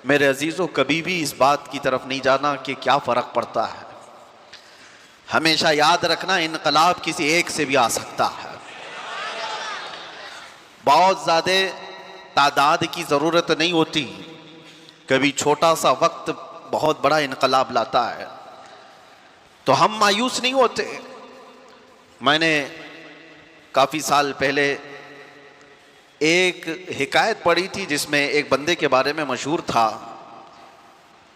मेरे अजीज़ों, कभी भी इस बात की तरफ नहीं जाना कि क्या फ़र्क पड़ता है। हमेशा याद रखना, इनकलाब किसी एक से भी आ सकता है। बहुत ज़्यादा तादाद की ज़रूरत नहीं होती, कभी छोटा सा वक्त बहुत बड़ा इनकलाब लाता है। तो हम मायूस नहीं होते। मैंने काफ़ी साल पहले एक हिकायत पढ़ी थी जिसमें एक बंदे के बारे में मशहूर था,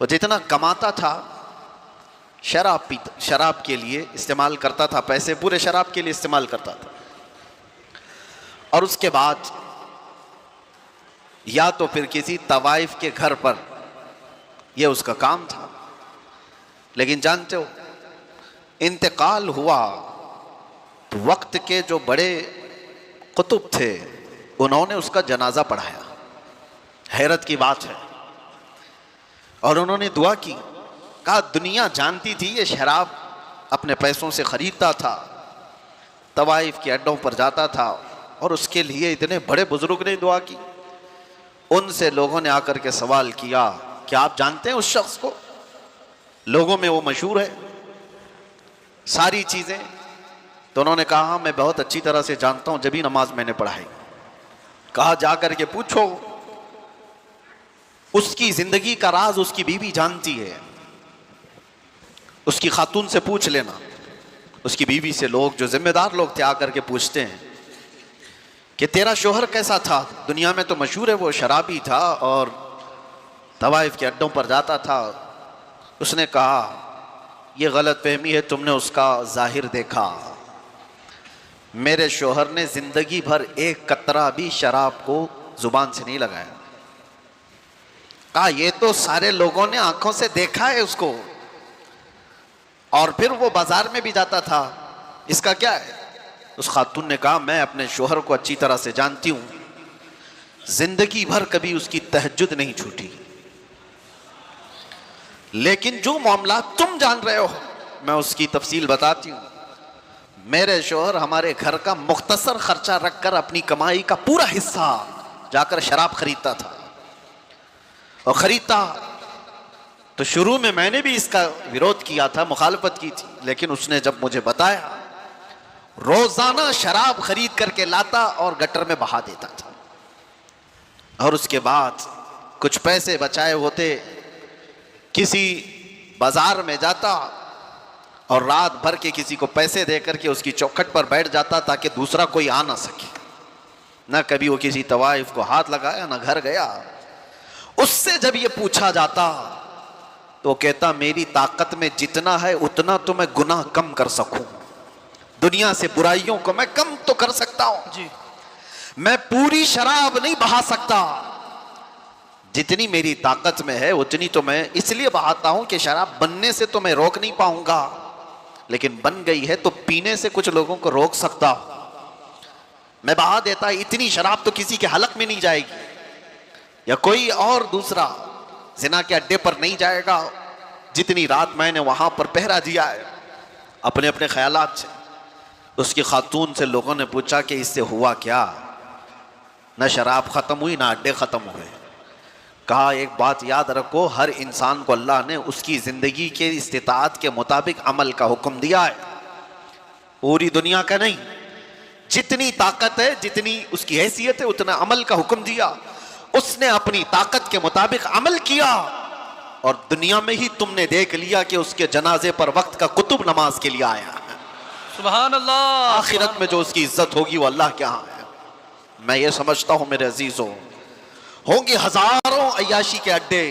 वो जितना कमाता था शराब के लिए इस्तेमाल करता था, पैसे पूरे शराब के लिए इस्तेमाल करता था। और उसके बाद या तो फिर किसी तवाइफ के घर पर, यह उसका काम था। लेकिन जानते हो, इंतकाल हुआ तो वक्त के जो बड़े कुतुब थे उन्होंने उसका जनाजा पढ़ाया। हैरत की बात है। और उन्होंने दुआ की, कहा दुनिया जानती थी ये शराब अपने पैसों से खरीदता था, तवाइफ के अड्डों पर जाता था, और उसके लिए इतने बड़े बुजुर्ग ने दुआ की। उनसे लोगों ने आकर के सवाल किया, क्या आप जानते हैं उस शख्स को? लोगों में वो मशहूर है सारी चीज़ें। तो उन्होंने कहा, मैं बहुत अच्छी तरह से जानता हूं, जब ही नमाज मैंने पढ़ाई। कहा जाकर के पूछो, उसकी जिंदगी का राज उसकी बीवी जानती है, उसकी खातून से पूछ लेना। उसकी बीवी से लोग, जो जिम्मेदार लोग थे, आकर के पूछते हैं कि तेरा शोहर कैसा था? दुनिया में तो मशहूर है वो शराबी था और तवाइफ के अड्डों पर जाता था। उसने कहा, यह गलत फहमी है, तुमने उसका जाहिर देखा। मेरे शोहर ने जिंदगी भर एक कतरा भी शराब को जुबान से नहीं लगाया। कहा, ये तो सारे लोगों ने आंखों से देखा है उसको, और फिर वो बाजार में भी जाता था, इसका क्या है? उस खातून ने कहा, मैं अपने शोहर को अच्छी तरह से जानती हूं, जिंदगी भर कभी उसकी तहज्जुद नहीं छूटी। लेकिन जो मामला तुम जान रहे हो, मैं उसकी तफसील बताती हूं। मेरे शोहर हमारे घर का मुख्तसर खर्चा रखकर अपनी कमाई का पूरा हिस्सा जाकर शराब खरीदता था। और खरीदता तो शुरू में मैंने भी इसका विरोध किया था, मुखालफत की थी, लेकिन उसने जब मुझे बताया, रोजाना शराब खरीद करके लाता और गटर में बहा देता था। और उसके बाद कुछ पैसे बचाए होते, किसी बाजार में जाता और रात भर के किसी को पैसे दे करके उसकी चौखट पर बैठ जाता ताकि दूसरा कोई आ ना सके। ना कभी वो किसी तवाइफ को हाथ लगाया, ना घर गया। उससे जब ये पूछा जाता तो कहता, मेरी ताकत में जितना है उतना तो मैं गुनाह कम कर सकूं, दुनिया से बुराइयों को मैं कम तो कर सकता हूं जी। मैं पूरी शराब नहीं बहा सकता, जितनी मेरी ताकत में है उतनी तो मैं इसलिए बहाता हूं कि शराब बनने से तो मैं रोक नहीं पाऊंगा, लेकिन बन गई है तो पीने से कुछ लोगों को रोक सकता हूं। मैं बहा देता, इतनी शराब तो किसी के हलक में नहीं जाएगी, या कोई और दूसरा जिना के अड्डे पर नहीं जाएगा, जितनी रात मैंने वहां पर पहरा दिया है अपने अपने ख्यालात से। उसकी खातून से लोगों ने पूछा कि इससे हुआ क्या? न शराब खत्म हुई, ना अड्डे खत्म हुए। कहा, एक बात याद रखो, हर इंसान को अल्लाह ने उसकी जिंदगी के इस्तिताअत के मुताबिक अमल का हुक्म दिया है, पूरी दुनिया का नहीं। जितनी ताकत है, जितनी उसकी हैसियत है, उतना अमल का हुक्म दिया। उसने अपनी ताकत के मुताबिक अमल किया, और दुनिया में ही तुमने देख लिया कि उसके जनाजे पर वक्त का कुतुब नमाज के लिए आया है। सुभान अल्लाह। आखिरत में जो उसकी इज्जत होगी वो अल्लाह के यहाँ है। मैं ये समझता हूं मेरे अजीजों, होंगे हजारों अय्याशी के अड्डे,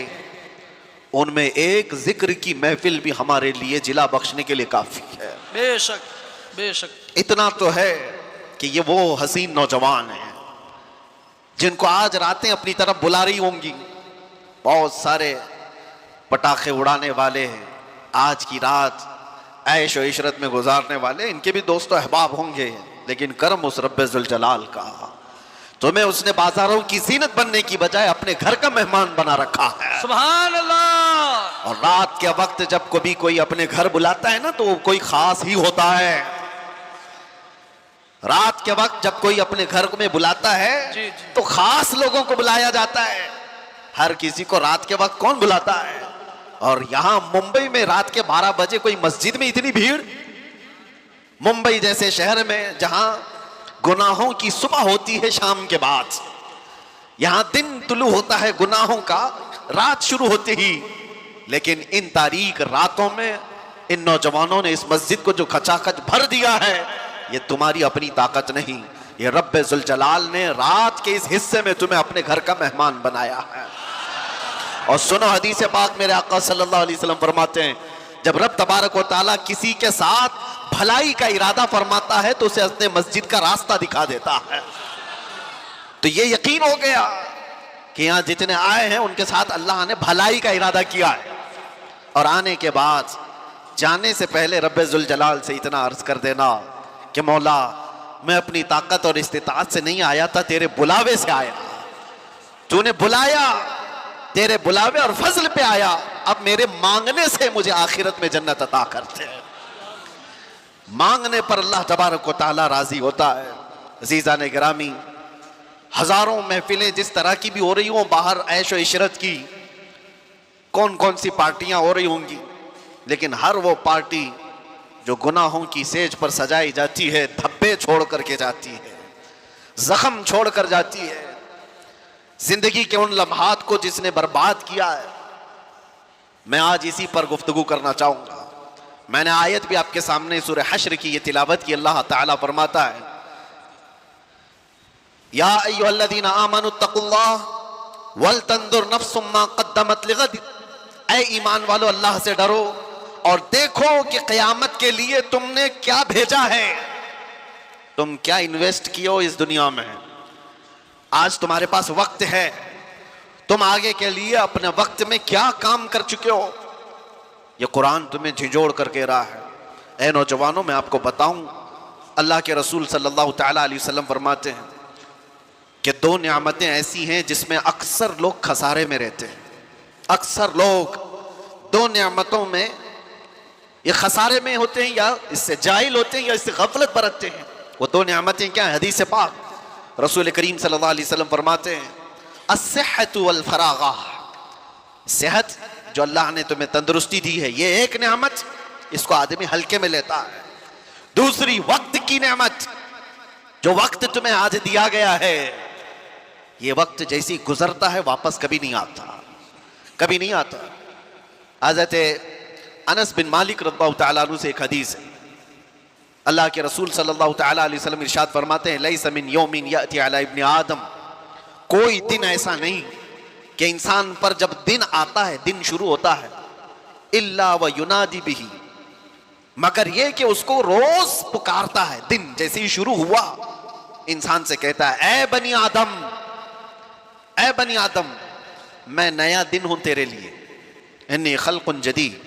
उनमें एक जिक्र की महफिल भी हमारे लिए जिला बख्शने के लिए काफी है। बेशक बेशक। इतना तो है कि ये वो हसीन नौजवान हैं जिनको आज रातें अपनी तरफ बुला रही होंगी। बहुत सारे पटाखे उड़ाने वाले हैं, आज की रात ऐश और इशरत में गुजारने वाले, इनके भी दोस्त अहबाब होंगे, लेकिन करम उस रब्बे जुल जलाल का, तुम्हें उसने बाजारों की जीनत बनने की बजाय अपने घर का मेहमान बना रखा है। सुभान अल्लाह। और रात के वक्त जब कभी कोई अपने घर बुलाता है ना, तो कोई खास ही होता है। रात के वक्त जब कोई अपने घर में बुलाता है जी। तो खास लोगों को बुलाया जाता है। हर किसी को रात के वक्त कौन बुलाता है? और यहां मुंबई में रात के 12 बजे कोई मस्जिद में इतनी भीड़, मुंबई जैसे शहर में जहां गुनाहों की सुबह होती है शाम के बाद, यहां दिन तुलू होता है गुनाहों का रात शुरू होते ही। लेकिन इन तारीख रातों में इन नौजवानों ने इस मस्जिद को जो खचाखच भर दिया है, ये तुम्हारी अपनी ताकत नहीं, ये रब्बे जुल जलाल ने रात के इस हिस्से में तुम्हें अपने घर का मेहमान बनाया है। और सुनो हदीस पाक, मेरे आका सल्लल्लाहु अलैहि वसल्लम फरमाते हैं, जब रब तबारक व तआला किसी के साथ भलाई का इरादा फरमाता है तो उसे अपने मस्जिद का रास्ता दिखा देता है। तो ये यकीन हो गया कि यहां जितने आए हैं उनके साथ अल्लाह ने भलाई का इरादा किया है। और आने के बाद जाने से पहले रब्बे जुल जलाल से इतना अर्ज कर देना कि मौला, मैं अपनी ताकत और इस्तिताअत से नहीं आया था, तेरे बुलावे से आया। तूने बुलाया, तेरे बुलावे और फजल पे आया, अब मेरे मांगने से मुझे आखिरत में जन्नत अता करते हैं। मांगने पर अल्लाह तबारक व तआला राजी होता है। अज़ीज़ान गिरामी, हजारों महफिलें जिस तरह की भी हो रही हों बाहर, ऐश व इशरत की, कौन कौन सी पार्टियां हो रही होंगी, लेकिन हर वो पार्टी जो गुनाहों की सेज पर सजाई जाती है, धब्बे छोड़ करके जाती है, जख्म छोड़ कर जाती है। जिंदगी के उन लम्हात को जिसने बर्बाद किया है, मैं आज इसी पर गुफ्तगू करना चाहूंगा। मैंने आयत भी आपके सामने सूरह हश्र की ये तिलावत की। अल्लाह ताला फरमाता है, या अय्युहल्लज़ीना आमनुत्तकुल्लाह वल तंजुर नफ्सुम मा क़द्दमत लिग़द। ऐ ईमान वालो, अल्लाह से डरो और देखो कि क़यामत के लिए तुमने क्या भेजा है, तुम क्या इन्वेस्ट किए हो इस दुनिया में। आज तुम्हारे पास वक्त है, तुम आगे के लिए अपने वक्त में क्या काम कर चुके हो, ये कुरान तुम्हें झिझोड़ कर कह रहा है। ऐ नौजवानों, मैं आपको बताऊं, अल्लाह के रसूल सल्लल्लाहु तआला अलैहि वसल्लम फरमाते हैं कि दो नियामतें ऐसी हैं जिसमें अक्सर लोग खसारे में रहते हैं। अक्सर लोग दो नियामतों में ये खसारे में होते हैं, या इससे जाहिल होते हैं, या इससे गफलत बरतते हैं। वो दो नियामतें क्या है? हदीस पाक रसूल करीम सल्लल्लाहु अलैहि वसल्लम फरमाते हैं, अस्सिहतु वल फरागा। सेहत जो अल्लाह ने तुम्हें तंदुरुस्ती दी है, ये एक नियामत, इसको आदमी हल्के में लेता है। दूसरी वक्त की नियामत, जो वक्त तुम्हें आज दिया गया है, ये वक्त जैसी गुजरता है वापस कभी नहीं आता, कभी नहीं आता। हज़रत अनस बिन मालिक रज़ियल्लाहु तआला अन्हु से एक हदीस है, अल्लाह के रसूल सल्लल्लाहु तआला अलैहि वसल्लम इरशाद फरमाते हैं, लैसा मिन यौमिन याती अला इब्न आदम। कोई दिन ऐसा नहीं कि इंसान पर जब दिन आता है, दिन शुरू होता है, इल्ला व युनादी बिही, मगर ये कि उसको रोज पुकारता है। दिन जैसे ही शुरू हुआ, इंसान से कहता है, ऐ बनी आदम, ऐ बनी आदम, मैं नया दिन हूं तेरे लिए, इन्नी खल्कुन जदीद,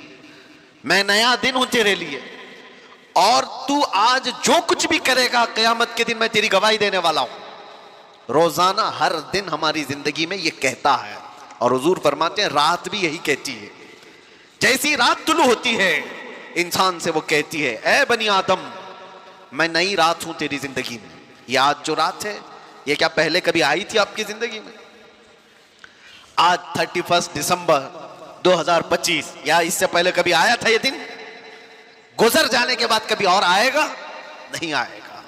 मैं नया दिन हूं तेरे लिए, और तू आज जो कुछ भी करेगा क़यामत के दिन मैं तेरी गवाही देने वाला हूं। रोजाना हर दिन हमारी जिंदगी में ये कहता है। और हुजूर फरमाते हैं, रात भी यही कहती है। जैसी रात तुलू होती है, इंसान से वो कहती है, ऐ बनी आदम, मैं नई रात हूं तेरी जिंदगी में। ये आज जो रात है, ये क्या पहले कभी आई थी आपकी जिंदगी में? आज 31 दिसंबर 2025, या इससे पहले कभी आया था ये दिन? गुजर जाने के बाद कभी और आएगा? नहीं आएगा।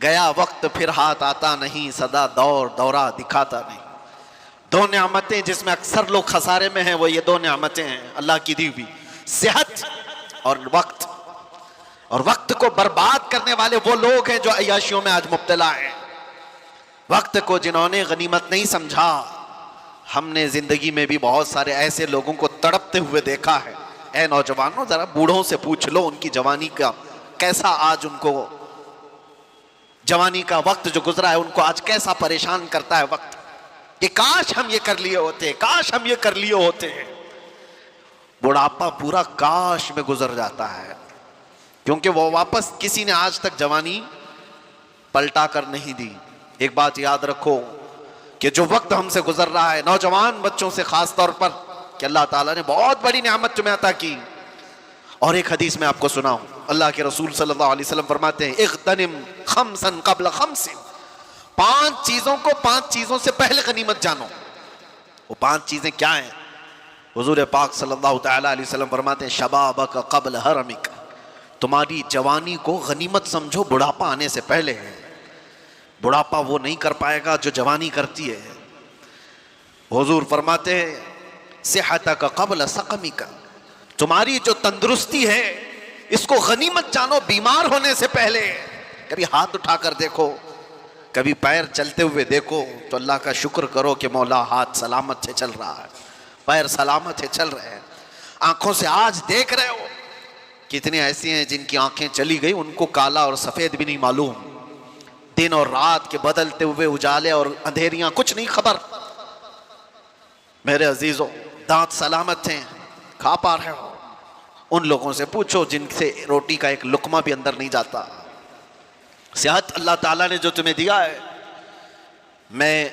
गया वक्त फिर हाथ आता नहीं, सदा दौर दौरा दिखाता नहीं। दो नियामतें जिसमें अक्सर लोग खसारे में हैं, वो ये दो नियामतें हैं अल्लाह की दी हुई, सेहत और वक्त। और वक्त को बर्बाद करने वाले वो लोग हैं जो अय्याशियों में आज मुब्तला हैं। वक्त को जिन्होंने गनीमत नहीं समझा, हमने जिंदगी में भी बहुत सारे ऐसे लोगों को तड़पते हुए देखा है। ऐ नौजवानों, जरा बूढ़ों से पूछ लो उनकी जवानी का कैसा आज, उनको जवानी का वक्त जो गुजरा है उनको आज कैसा परेशान करता है वक्त, कि काश हम ये कर लिए होते, काश हम ये कर लिए होते हैं। बुढ़ापा पूरा काश में गुजर जाता है, क्योंकि वो वापस किसी ने आज तक जवानी पलटा कर नहीं दी। एक बात याद रखो कि जो वक्त हमसे गुजर रहा है, नौजवान बच्चों से खास तौर पर, कि अल्लाह ताला ने बहुत बड़ी नेमत तुम्हें अता की। और एक हदीस में आपको सुनाऊं, अल्लाह के रसूल सल्लल्लाहु अलैहि वसल्लम फरमाते हैं, इग़्तनिम खम्सन क़ब्ल खम्सिन, 5 चीजों को 5 चीजों से पहले गनीमत जानो। वो 5 चीजें क्या हैं? हुजूर पाक सल्लल्लाहु तआला अलैहि वसल्लम फरमाते हैं, शबाबक क़ब्ल हरमिक, तुम्हारी जवानी को गनीमत समझो, बुढ़ापा आने से पहले है। बुढ़ापा वो नहीं कर पाएगा जो जवानी करती है। हुजूर फरमाते हैं, सेहतक क़ब्ल सक़मिक, तुम्हारी जो तंदुरुस्ती है इसको गनीमत जानो, बीमार होने से पहले। कभी हाथ उठाकर देखो, कभी पैर चलते हुए देखो तो अल्लाह का शुक्र करो कि मौला हाथ सलामत से चल रहा है, पैर सलामत है चल रहे हैं। आंखों से आज देख रहे हो, कितने ऐसी हैं जिनकी आंखें चली गई, उनको काला और सफेद भी नहीं मालूम, दिन और रात के बदलते हुए उजाले और अंधेरियां कुछ नहीं खबर। मेरे अजीजों, दांत सलामत हैं, खा पा रहे हो। उन लोगों से पूछो जिनसे रोटी का एक लुकमा भी अंदर नहीं जाता। सेहत अल्लाह ताला ने जो तुम्हें दिया है। मैं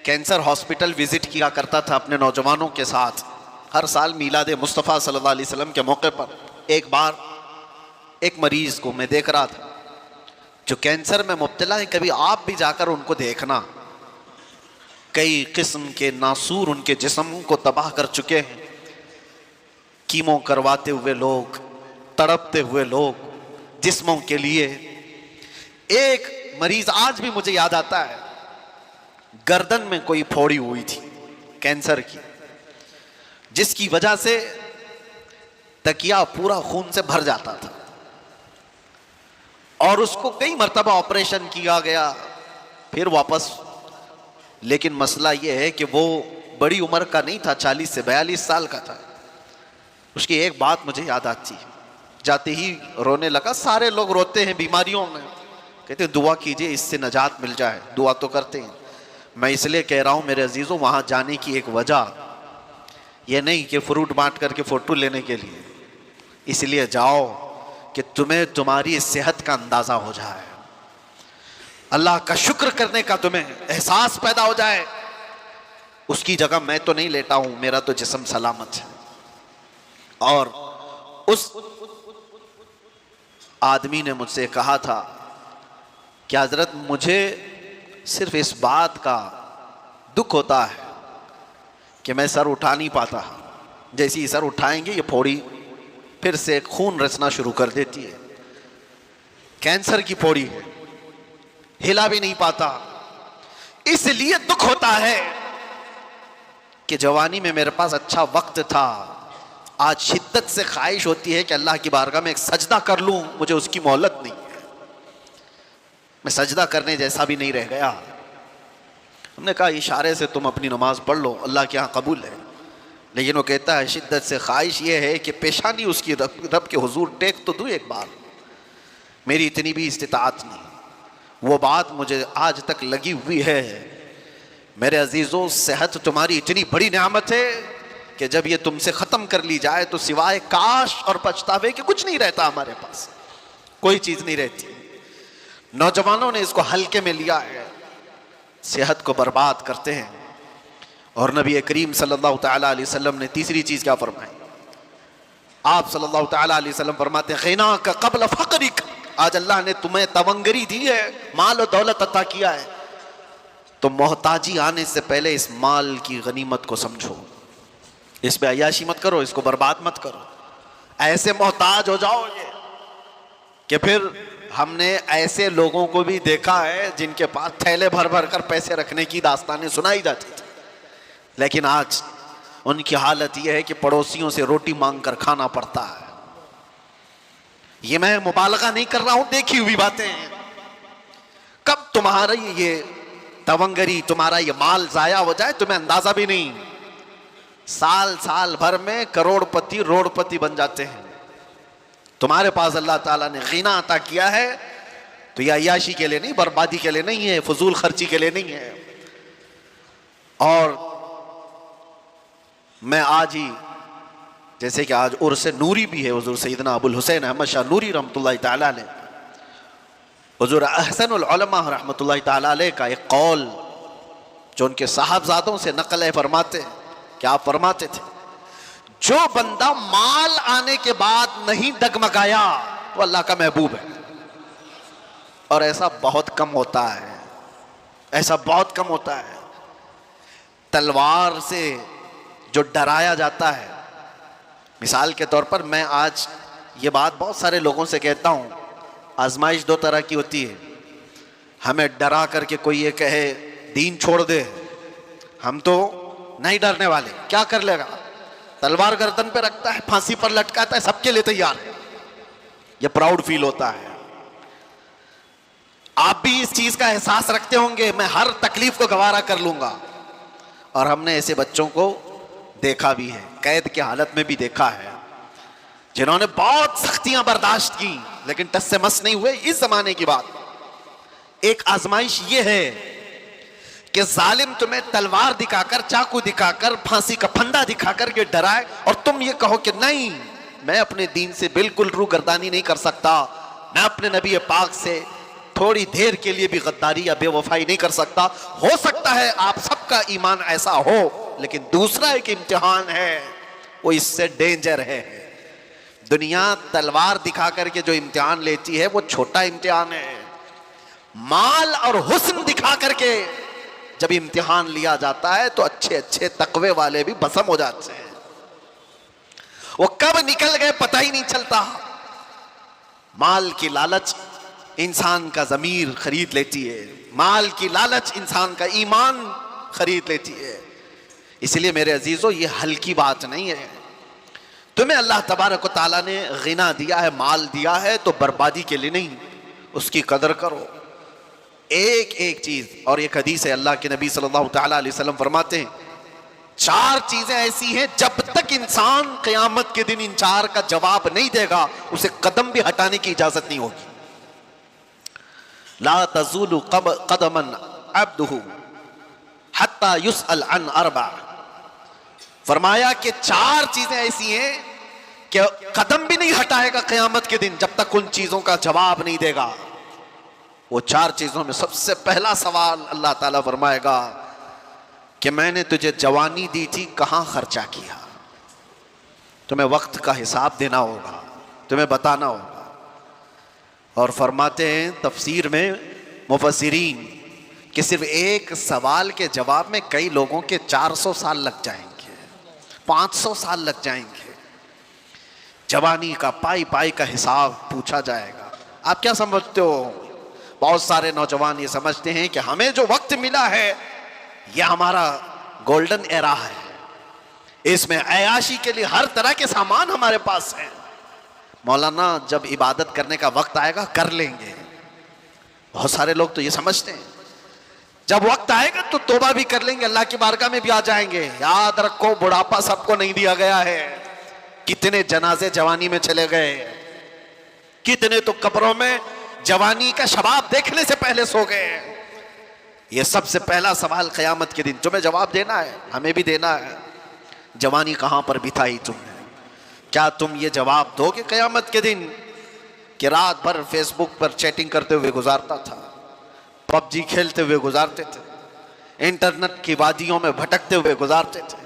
कैंसर हॉस्पिटल विजिट किया करता था अपने नौजवानों के साथ हर साल मीलाद मुस्तफ़ा सल्लल्लाहु अलैहि वसल्लम के मौके पर। एक बार एक मरीज को मैं देख रहा था जो कैंसर में मुब्तला है। कभी आप भी जाकर उनको देखना, कई किस्म के नासूर उनके जिस्म को तबाह कर चुके हैं। कीमो करवाते हुए लोग, तड़पते हुए लोग जिस्मों के लिए। एक मरीज आज भी मुझे याद आता है, गर्दन में कोई फोड़ी हुई थी कैंसर की, जिसकी वजह से तकिया पूरा खून से भर जाता था और उसको कई मर्तबा ऑपरेशन किया गया, फिर वापस। लेकिन मसला यह है कि वो बड़ी उम्र का नहीं था, 40 से 42 साल का था। उसकी एक बात मुझे याद आती है, जाते ही रोने लगा। सारे लोग रोते हैं बीमारियों में, कहते हैं दुआ कीजिए इससे नजात मिल जाए, दुआ तो करते हैं। मैं इसलिए कह रहा हूं मेरे अजीजों, वहां जाने की एक वजह यह नहीं कि फ्रूट बांट करके फोटो लेने के लिए, इसलिए जाओ कि तुम्हें तुम्हारी सेहत का अंदाजा हो जाए, अल्लाह का शुक्र करने का तुम्हें एहसास पैदा हो जाए। उसकी जगह मैं तो नहीं लेटा हूं, मेरा तो जिस्म सलामत है। और उस आदमी ने मुझसे कहा था कि हजरत मुझे सिर्फ इस बात का दुख होता है कि मैं सर उठा नहीं पाता, जैसे ही सर उठाएंगे ये फोड़ी फिर से खून रचना शुरू कर देती है। कैंसर की फोड़ी है, हिला भी नहीं पाता। इसलिए दुख होता है कि जवानी में मेरे पास अच्छा वक्त था, आज शिद्दत से ख्वाहिश होती है कि अल्लाह की बारगाह में एक सजदा कर लूं, मुझे उसकी मोहलत नहीं है, मैं सजदा करने जैसा भी नहीं रह गया। हमने कहा इशारे से तुम अपनी नमाज पढ़ लो, अल्लाह के यहाँ कबूल है। लेकिन वो कहता है शिद्दत से ख्वाहिश ये है कि पेशानी उसकी रब के हुजूर टेक तो दूँ एक बार, मेरी इतनी भी इस्तिताअत नहीं। वो बात मुझे आज तक लगी हुई है। मेरे अजीज़ों, सेहत तुम्हारी इतनी बड़ी नेमत है कि जब ये तुमसे ख़त्म कर ली जाए तो सिवाय काश और पछतावे के कुछ नहीं रहता। हमारे पास कोई चीज़ नहीं रहती। नौजवानों ने इसको हल्के में लिया है, सेहत को बर्बाद करते हैं। और नबी करीम सल्लल्लाहु तआला अलैहि वसल्लम ने तीसरी चीज़ क्या फरमाई? आप सल्लल्लाहु तआला अलैहि वसल्लम फरमाते हैं ग़िना का क़ब्ल फ़क़रिक। आज अल्लाह ने तुम्हें तवंगरी दी है, माल और दौलत अता किया है, तो मोहताजी आने से पहले इस माल की गनीमत को समझो, इस पे अय्याशी मत करो, इसको बर्बाद मत करो। ऐसे मोहताज हो जाओगे कि फिर हमने ऐसे लोगों को भी देखा है जिनके पास थैले भर भर कर पैसे रखने की दास्तानें सुनाई जाती थी, लेकिन आज उनकी हालत यह है कि पड़ोसियों से रोटी मांग कर खाना पड़ता है। ये मैं मुबालगा नहीं कर रहा हूं, देखी हुई बातें हैं। कब तुम्हारा ये तवंगरी, तुम्हारा ये माल जाया हो जाए तुम्हें अंदाजा भी नहीं। साल साल भर में करोड़पति रोड़पति बन जाते हैं। तुम्हारे पास अल्लाह ताला ने ग़िना अता किया है तो यह अय्याशी के लिए नहीं, बर्बादी के लिए नहीं है, फजूल खर्ची के लिए नहीं है। और मैं आज ही, जैसे कि आज उर्स नूरी भी है, हुज़ूर सैयदना अबुल हुसैन अहमद शाह नूरी रहमतुल्लाहि तआला अलैह, हुज़ूर अहसनुल उलमा रहमतुल्लाहि तआला अलैह का एक कौल जो उनके साहबजादों से नकल है, फरमाते कि आप फरमाते थे जो बंदा माल आने के बाद नहीं डगमगाया वो अल्लाह का महबूब है। और ऐसा बहुत कम होता है, ऐसा बहुत कम होता है। तलवार से जो डराया जाता है, मिसाल के तौर पर मैं आज ये बात बहुत सारे लोगों से कहता हूँ, आजमाइश दो तरह की होती है। हमें डरा करके कोई ये कहे दीन छोड़ दे, हम तो नहीं डरने वाले, क्या कर लेगा, तलवार गर्दन पे रखता है, फांसी पर लटकाता है, सबके लिए तैयार है, ये प्राउड फील होता है। आप भी इस चीज का एहसास रखते होंगे, मैं हर तकलीफ को गवारा कर लूंगा। और हमने ऐसे बच्चों को देखा भी है, कैद की हालत में भी देखा है, जिन्होंने बहुत सख्तियां बर्दाश्त की लेकिन टस से मस नहीं हुए। इस जमाने की बात। एक आजमाइश ये है कि जालिम तुम्हें तलवार दिखाकर, चाकू दिखाकर, फांसी का फंदा दिखाकर के डराए और तुम ये कहो कि नहीं, मैं अपने दीन से बिल्कुल रूगर्दानी नहीं कर सकता, मैं अपने नबी पाक से थोड़ी देर के लिए भी गद्दारी या बेवफाई नहीं कर सकता। हो सकता है आप सबका ईमान ऐसा हो, लेकिन दूसरा एक इम्तिहान है, वो इससे डेंजर है। दुनिया तलवार दिखा करके जो इम्तिहान लेती है वो छोटा इम्तिहान है। माल और हुस्न दिखा करके जब इम्तिहान लिया जाता है तो अच्छे अच्छे तकवे वाले भी भस्म हो जाते हैं, वो कब निकल गए पता ही नहीं चलता। माल की लालच इंसान का ज़मीर खरीद लेती है, माल की लालच इंसान का ईमान खरीद लेती है। इसलिए मेरे अजीजों, ये हल्की बात नहीं है। तुम्हें अल्लाह तबारक व तआला ने गिना दिया है, माल दिया है, तो बर्बादी के लिए नहीं, उसकी कदर करो। एक एक चीज, और एक हदीस है, अल्लाह के नबी सल्लल्लाहु तआला अलैहि वसल्लम फरमाते हैं, 4 चीजें ऐसी हैं जब तक इंसान क़यामत के दिन इन 4 का जवाब नहीं देगा, उसे कदम भी हटाने की इजाजत नहीं होगी। ला तज़ूलु क़दमन अब्दुहु हत्ता युसअल अन अर्बा। फरमाया कि 4 चीजें ऐसी हैं कि कदम भी नहीं हटाएगा क़यामत के दिन जब तक उन चीजों का जवाब नहीं देगा। वो 4 चीजों में सबसे पहला सवाल अल्लाह ताला फरमाएगा कि मैंने तुझे जवानी दी थी, कहां खर्चा किया। तुम्हें वक्त का हिसाब देना होगा, तुम्हें बताना होगा। और फरमाते हैं तफसीर में मुफस्सिरीन कि सिर्फ एक सवाल के जवाब में कई लोगों के 400 साल लग जाएंगे, 500 साल लग जाएंगे। जवानी का पाई पाई का हिसाब पूछा जाएगा। आप क्या समझते हो? बहुत सारे नौजवान ये समझते हैं कि हमें जो वक्त मिला है यह हमारा गोल्डन एरा है, इसमें अयाशी के लिए हर तरह के सामान हमारे पास है। मौलाना, जब इबादत करने का वक्त आएगा कर लेंगे। बहुत सारे लोग तो ये समझते हैं जब वक्त आएगा तो तौबा भी कर लेंगे, अल्लाह की बारगाह में भी आ जाएंगे। याद रखो, बुढ़ापा सबको नहीं दिया गया है। कितने जनाजे जवानी में चले गए, कितने तो कब्रों में जवानी का शबाब देखने से पहले सो गए। ये सबसे पहला सवाल क़यामत के दिन तुम्हें जवाब देना है, हमें भी देना है। जवानी कहां पर बिताई तुमने? क्या तुम ये जवाब दोगे क़यामत के दिन कि रात भर फेसबुक पर चैटिंग करते हुए गुजारता था, पबजी खेलते हुए गुजारते थे, इंटरनेट की वादियों में भटकते हुए गुजारते थे?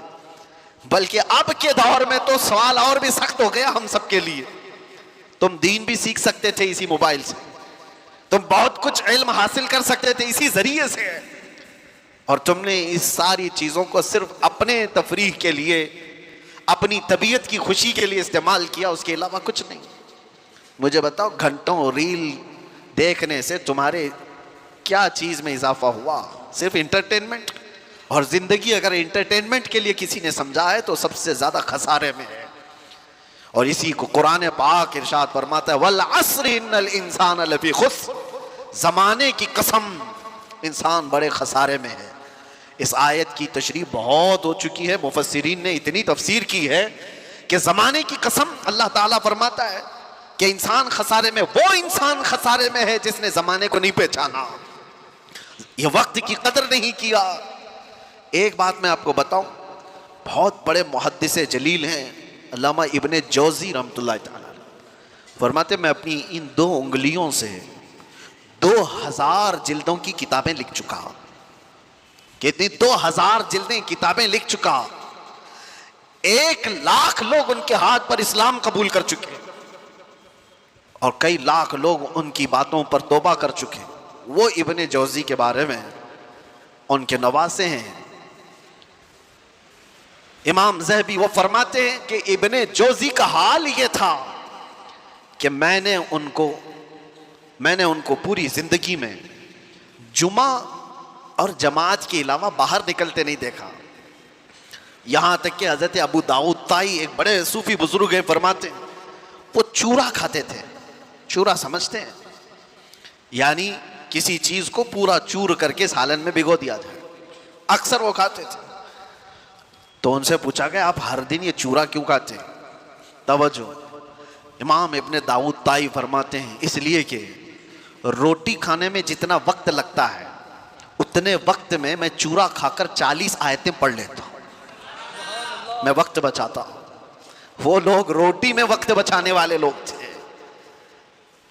बल्कि अब के दौर में तो सवाल और भी सख्त हो गया हम सबके लिए। तुम दीन भी सीख सकते थे इसी मोबाइल से, तुम बहुत कुछ इल्म हासिल कर सकते थे इसी जरिए से, और तुमने इस सारी चीजों को सिर्फ अपने तफरीह के लिए, अपनी तबीयत की खुशी के लिए इस्तेमाल किया, उसके अलावा कुछ नहीं। मुझे बताओ, घंटों रील देखने से तुम्हारे क्या चीज में इजाफा हुआ? सिर्फ इंटरटेनमेंट। और जिंदगी अगर इंटरटेनमेंट के लिए किसी ने समझा है तो सबसे ज्यादा खसारे में है। और इसी को कुरान पाक इरशाद फरमाता है, वल अस्र इन्नल इंसान लफी खुस्र, जमाने की कसम इंसान बड़े खसारे में है। इस आयत की तशरीह बहुत हो चुकी है, मुफस्सिरीन ने इतनी तफसीर की है कि जमाने की कसम अल्लाह ताला फरमाता है कि इंसान खसारे में, वो इंसान खसारे में है जिसने जमाने को नहीं पहचाना, ये वक्त की कदर नहीं किया। एक बात मैं आपको बताऊं, बहुत बड़े मुहद्दिस जलील हैं अल्लामा इब्ने जौज़ी रहमतुल्लाह तआला, फरमाते मैं अपनी इन 2 उंगलियों से 2000 जिल्दों की किताबें लिख चुका। कितनी? 2000 जिल्दें किताबें लिख चुका। 1 लाख लोग उनके हाथ पर इस्लाम कबूल कर चुके और कई लाख लोग उनकी बातों पर तौबा कर चुके। वो इब्ने जौज़ी के बारे में उनके नवासे हैं, इमाम ज़हबी वो फरमाते हैं कि इब्ने जोजी का हाल ये था कि मैंने उनको पूरी जिंदगी में जुमा और जमात के अलावा बाहर निकलते नहीं देखा। यहां तक कि हजरत अबू दाऊद ताई एक बड़े सूफी बुजुर्ग हैं, फरमाते हैं वो चूरा खाते थे। चूरा समझते हैं? यानी किसी चीज को पूरा चूर करके सालन में भिगो दिया जाए, अक्सर वो खाते थे। तो उनसे पूछा गया आप हर दिन ये चूरा क्यों खाते हैं? तवज्जो, इमाम इब्ने दाऊद ताई फरमाते हैं इसलिए कि रोटी खाने में जितना वक्त लगता है उतने वक्त में मैं चूरा खाकर 40 आयतें पढ़ लेता हूं, मैं वक्त बचाता हूं। वो लोग रोटी में वक्त बचाने वाले लोग थे।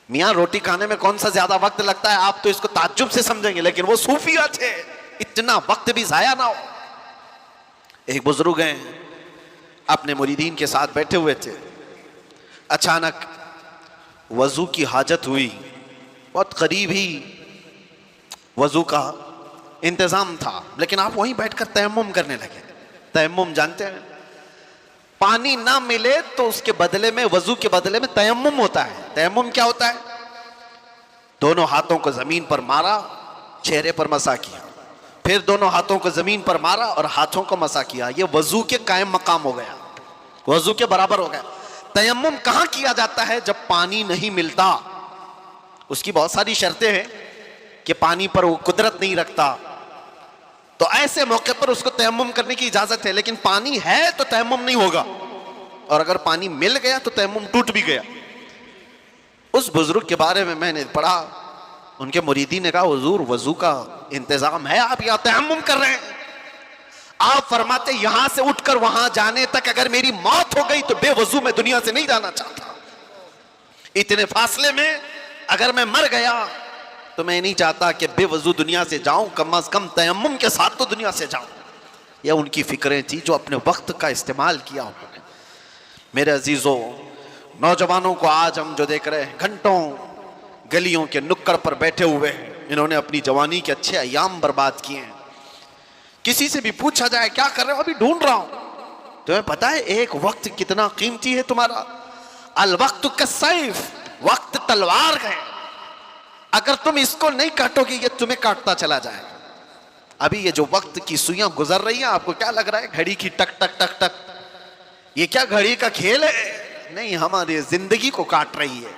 मियां रोटी खाने में कौन सा ज्यादा वक्त लगता है, आप तो इसको ताज्जुब से समझेंगे, लेकिन वो सूफिया थे, इतना वक्त भी जाया ना हो। एक बुजुर्ग हैं, अपने मुरीदीन के साथ बैठे हुए थे, अचानक वजू की हाजत हुई, बहुत करीब ही वजू का इंतजाम था, लेकिन आप वहीं बैठकर तयम्मुम करने लगे। तयम्मुम जानते हैं? पानी ना मिले तो उसके बदले में, वजू के बदले में तयम्मुम होता है। तयम्मुम क्या होता है? दोनों हाथों को जमीन पर मारा, चेहरे पर मसा किया, फिर दोनों हाथों को जमीन पर मारा और हाथों को मसा किया। ये वजू के कायम मकाम हो गया, वजू के बराबर हो गया। तयम्मुम कहां किया जाता है? जब पानी नहीं मिलता। उसकी बहुत सारी शर्तें हैं कि पानी पर वो कुदरत नहीं रखता, तो ऐसे मौके पर उसको तयम्मुम करने की इजाजत है, लेकिन पानी है तो तयम्मुम नहीं होगा, और अगर पानी मिल गया तो तयम्मुम टूट भी गया। उस बुजुर्ग के बारे में मैंने पढ़ा, उनके मुरीदी ने कहा हुजूर वजू का इंतजाम है, आप यहां तयम्मुम कर रहे हैं। आप फरमाते यहां से उठकर वहां जाने तक अगर मेरी मौत हो गई तो बेवजू मैं दुनिया से नहीं जाना चाहता। इतने फासले में अगर मैं मर गया तो मैं नहीं चाहता कि बेवजू दुनिया से जाऊं, कम से कम तयम्मुम के साथ तो दुनिया से जाऊं। यह उनकी फिक्रें थी जो अपने वक्त का इस्तेमाल किया उन्होंने। मेरे अजीजों, नौजवानों को आज हम जो देख रहे हैं, घंटों गलियों के नुक्कड़ पर बैठे हुए हैं, इन्होंने अपनी जवानी के अच्छे अयाम बर्बाद किए हैं। किसी से भी पूछा जाए क्या कर रहे हो? अभी ढूंढ रहा हूं। तुम्हें पता है एक वक्त कितना कीमती है तुम्हारा? अल वक्त कसैफ, वक्त तलवार है, अगर तुम इसको नहीं काटोगे ये तुम्हें काटता चला जाएगा। अभी ये जो वक्त की सुइयां गुजर रही हैं, आपको क्या लग रहा है घड़ी की टक टक टक टक, ये क्या घड़ी का खेल है? नहीं, हमारी जिंदगी को काट रही है।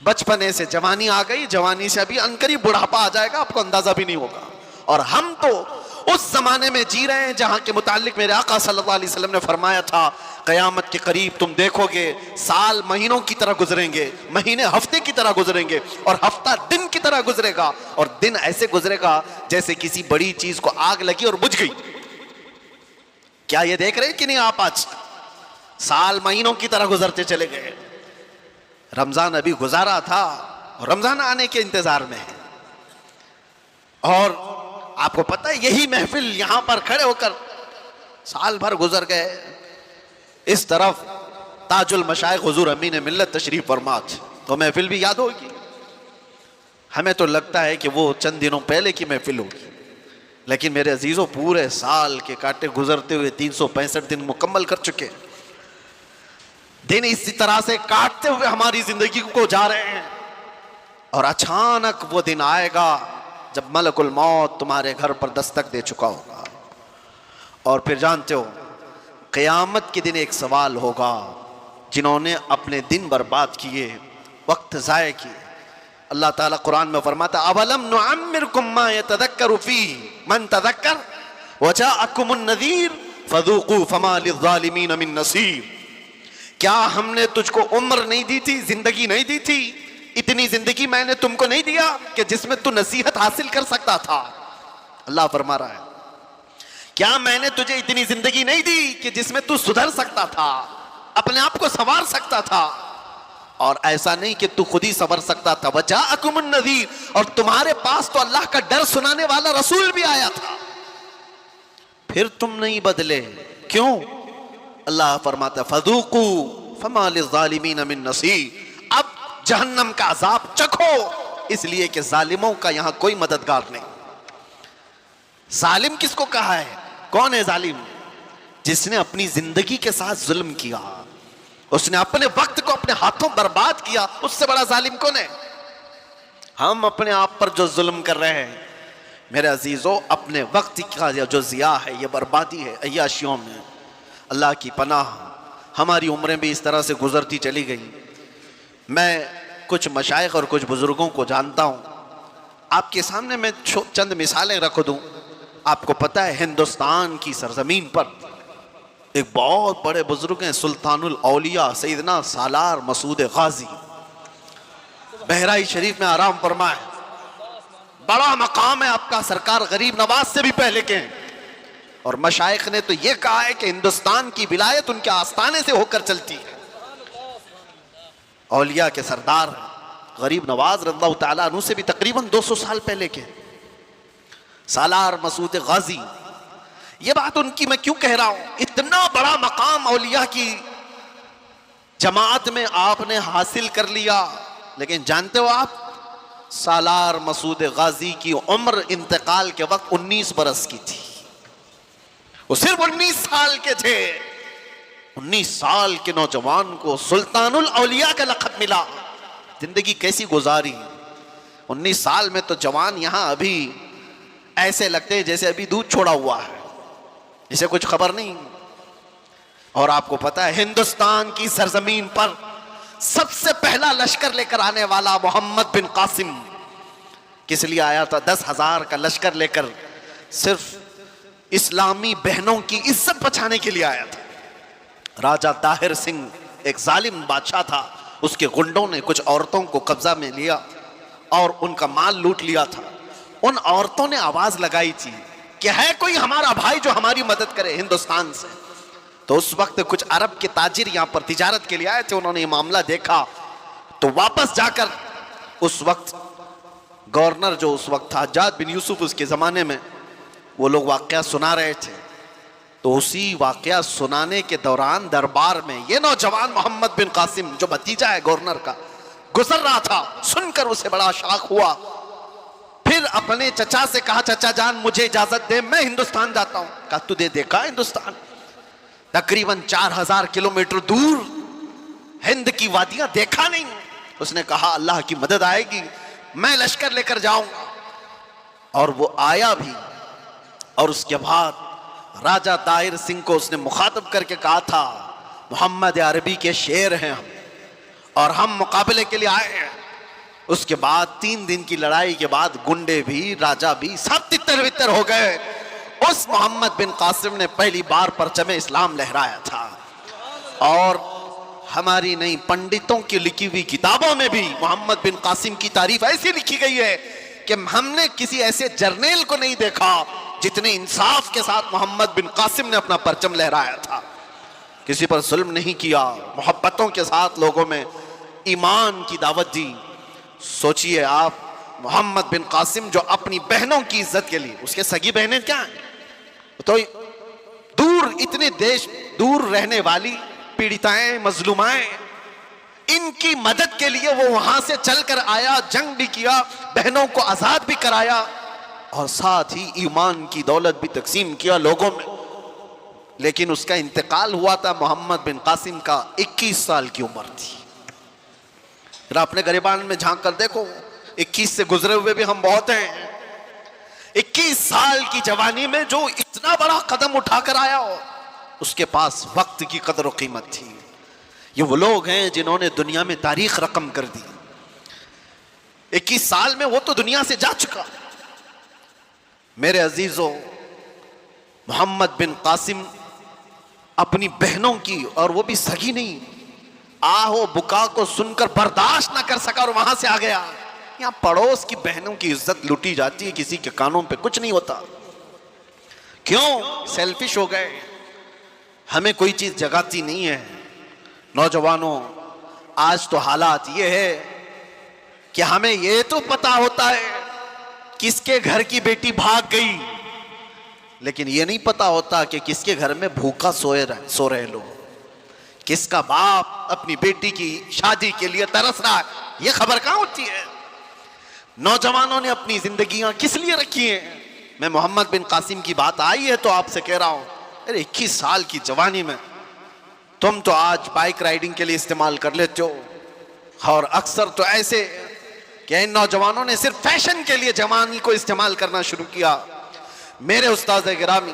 बचपने से जवानी आ गई, जवानी से अभी अनकरीब बुढ़ापा आ जाएगा, आपको अंदाजा भी नहीं होगा। और हम तो उस जमाने में जी रहे हैं जहां के मुतालिक मेरे आका सल्लल्लाहु अलैहि वसल्लम ने फरमाया था क़यामत के करीब तुम देखोगे साल महीनों की तरह गुजरेंगे, महीने हफ्ते की तरह गुजरेंगे, और हफ्ता दिन की तरह गुजरेगा, और दिन ऐसे गुजरेगा जैसे किसी बड़ी चीज को आग लगी और बुझ गई। क्या ये देख रहे हैं कि नहीं आप? आज साल महीनों की तरह गुजरते चले गए। रमजान अभी गुजारा था और रमजान आने के इंतजार में है। और आपको पता है यही महफिल यहां पर खड़े होकर साल भर गुजर गए। इस तरफ ताजुल मशाइख हुजूर अमीन मिल्लत तशरीफ फरमात, तो महफिल भी याद होगी। हमें तो लगता है कि वो चंद दिनों पहले की महफिल होगी, लेकिन मेरे अजीजों पूरे साल के कांटे गुजरते हुए 365 दिन मुकम्मल कर चुके। दिन इसी तरह से काटते हुए हमारी जिंदगी को जा रहे हैं, और अचानक वो दिन आएगा जब मलकुल मौत तुम्हारे घर पर दस्तक दे चुका होगा। और फिर जानते हो क़यामत के दिन एक सवाल होगा, जिन्होंने अपने दिन बर्बाद किए, वक्त ज़ाय किए। अल्लाह ताला कुरान में फरमाता अवलम नुअम्मिरकुम मा यतज़क्करु फीहि मन तज़क्कर वजाअकुमुन नज़ीर फज़ूक़ू फमा लिज़्ज़ालिमीन मिन नसीर। क्या हमने तुझको उम्र नहीं दी थी, जिंदगी नहीं दी थी? इतनी जिंदगी मैंने तुमको नहीं दिया कि जिसमें तू नसीहत हासिल कर सकता था? अल्लाह फरमा रहा है, क्या मैंने तुझे इतनी जिंदगी नहीं दी कि जिसमें तू सुधर सकता था, अपने आप को संवार सकता था? और ऐसा नहीं कि तू खुद ही संवर सकता था, वजाअकुमुन नज़ीर, और तुम्हारे पास तो अल्लाह का डर सुनाने वाला रसूल भी आया था, फिर तुम नहीं बदले। क्यों? अल्लाह फरमाता फज़ूक़ू फमा लिज़्ज़ालिमीन मिन नसीर। अब जहन्नम का अजाब चखो, इसलिए कि जालिमों का यहां कोई मददगार नहीं। जालिम किसको कहा है? कौन है जालिम? जिसने अपनी जिंदगी के साथ जुल्म किया, उसने अपने वक्त को अपने हाथों बर्बाद किया, उससे बड़ा जालिम कौन है? हम अपने आप पर जो जुल्म कर रहे हैं मेरे अजीजों, अपने वक्त का जो ज़िया है, ये बर्बादी है अय्याशियों में। अल्लाह की पनाह, हमारी उम्रें भी इस तरह से गुजरती चली गई। मैं कुछ मशाइख और कुछ बुजुर्गों को जानता हूँ, आपके सामने मैं चंद मिसालें रख दूँ। आपको पता है हिंदुस्तान की सरजमीन पर एक बहुत बड़े बुजुर्ग हैं, सुल्तानुल औलिया सैयदना सालार मसूद गाजी, बहराई शरीफ में आराम फरमाए। बड़ा मकाम है आपका, सरकार गरीब नवाज से भी पहले के हैं। और मशाइख ने तो ये कहा है कि हिंदुस्तान की विलायत उनके आस्थाने से होकर चलती है। औलिया के सरदार गरीब नवाज रज़ियल्लाहु ताला अन्हु से भी तकरीबन 200 साल पहले के सालार मसूद गाजी। ये बात उनकी मैं क्यों कह रहा हूं? इतना बड़ा मकाम औलिया की जमात में आपने हासिल कर लिया, लेकिन जानते हो आप, सालार मसूद गाजी की उम्र इंतकाल के वक्त 19 बरस की थी। वो सिर्फ 19 साल के थे। 19 साल के नौजवान को सुल्तानुल औलिया का लक़ब मिला। जिंदगी कैसी गुजारी! 19 साल में तो जवान यहां अभी ऐसे लगते हैं जैसे अभी दूध छोड़ा हुआ है, इसे कुछ खबर नहीं। और आपको पता है हिंदुस्तान की सरजमीन पर सबसे पहला लश्कर लेकर आने वाला मोहम्मद बिन कासिम किस लिए आया था? 10,000 का लश्कर लेकर सिर्फ इस्लामी बहनों की इज्जत बचाने के लिए आया था। राजा ताहिर सिंह एक जालिम बादशाह था, उसके गुंडों ने कुछ औरतों को कब्जा में लिया और उनका माल लूट लिया था। उन औरतों ने आवाज लगाई थी कि है कोई हमारा भाई जो हमारी मदद करे हिंदुस्तान से। तो उस वक्त कुछ अरब के ताजिर यहां पर तिजारत के लिए आए थे, उन्होंने ये मामला देखा तो वापस जाकर उस वक्त गवर्नर जो उस वक्त था हज्जाज बिन यूसुफ, उसके जमाने में वो लोग वाकया सुना रहे थे। तो उसी वाकया सुनाने के दौरान दरबार में ये नौजवान मोहम्मद बिन कासिम जो भतीजा है गवर्नर का, गुजर रहा था। सुनकर उसे बड़ा शौक हुआ। फिर अपने चचा से कहा, चचा जान मुझे इजाजत दे, मैं हिंदुस्तान जाता हूं। कहा तुझे देखा हिंदुस्तान? तकरीबन 4000 किलोमीटर दूर हिंद की वादियां देखा नहीं? उसने कहा अल्लाह की मदद आएगी, मैं लश्कर लेकर जाऊंगा। और वो आया भी। और उसके बाद राजा ताहिर सिंह को उसने मुखातब करके कहा था, मोहम्मद अरबी के शेर हैं हम और हम मुकाबले के लिए आए हैं। उसके बाद 3 दिन की लड़ाई के बाद गुंडे भी, राजा भी सब तितर बितर हो गए। उस मोहम्मद बिन कासिम ने पहली बार परचमे इस्लाम लहराया था। और हमारी नहीं, पंडितों की लिखी हुई किताबों में भी मोहम्मद बिन कासिम की तारीफ ऐसी लिखी गई है कि हमने किसी ऐसे जर्नेल को नहीं देखा जितने इंसाफ के साथ मोहम्मद बिन कासिम ने अपना परचम लहराया था। किसी पर जुल्म नहीं किया, मोहब्बतों के साथ लोगों में ईमान की दावत दी। सोचिए आप, मोहम्मद बिन कासिम जो अपनी बहनों की इज्जत के लिए, उसके सगी बहनें क्या हैं तो दूर, इतने देश दूर रहने वाली पीड़िताएं, मजलूमाएं, इनकी मदद के लिए वो वहां से चलकर आया, जंग भी किया, बहनों को आजाद भी कराया और साथ ही ईमान की दौलत भी तकसीम किया लोगों में। लेकिन उसका इंतकाल हुआ था, मोहम्मद बिन कासिम का 21 साल की उम्र थी। जरा अपने गरिबान में झांक कर देखो, 21 से गुजरे हुए भी हम बहुत हैं। 21 साल की जवानी में जो इतना बड़ा कदम उठाकर आया हो, उसके पास वक्त की कदर और कीमत थी। ये वो लोग हैं जिन्होंने दुनिया में तारीख रकम कर दी। 21 साल में वो तो दुनिया से जा चुका। मेरे अजीजों, मोहम्मद बिन कासिम अपनी बहनों की, और वो भी सगी नहीं, आहो बुका को सुनकर बर्दाश्त ना कर सका और वहां से आ गया। यहां पड़ोस की बहनों की इज्जत लूटी जाती है, किसी के कानों पे कुछ नहीं होता। क्यों? सेल्फिश हो गए। हमें कोई चीज जगाती नहीं है। नौजवानों, आज तो हालात ये है कि हमें ये तो पता होता है किसके घर की बेटी भाग गई, लेकिन ये नहीं पता होता कि किसके घर में भूखा सो रहे लोग, किसका बाप अपनी बेटी की शादी के लिए तरस रहा है, ये खबर कहां होती है। नौजवानों ने अपनी जिंदगियां किस लिए रखी हैं? मैं मोहम्मद बिन कासिम की बात आई है तो आपसे कह रहा हूं, अरे 21 साल की जवानी में तुम तो आज बाइक राइडिंग के लिए इस्तेमाल कर लेते हो, और अक्सर तो ऐसे कि इन नौजवानों ने सिर्फ फैशन के लिए जवानी को इस्तेमाल करना शुरू किया। मेरे उस्ताद गिरामी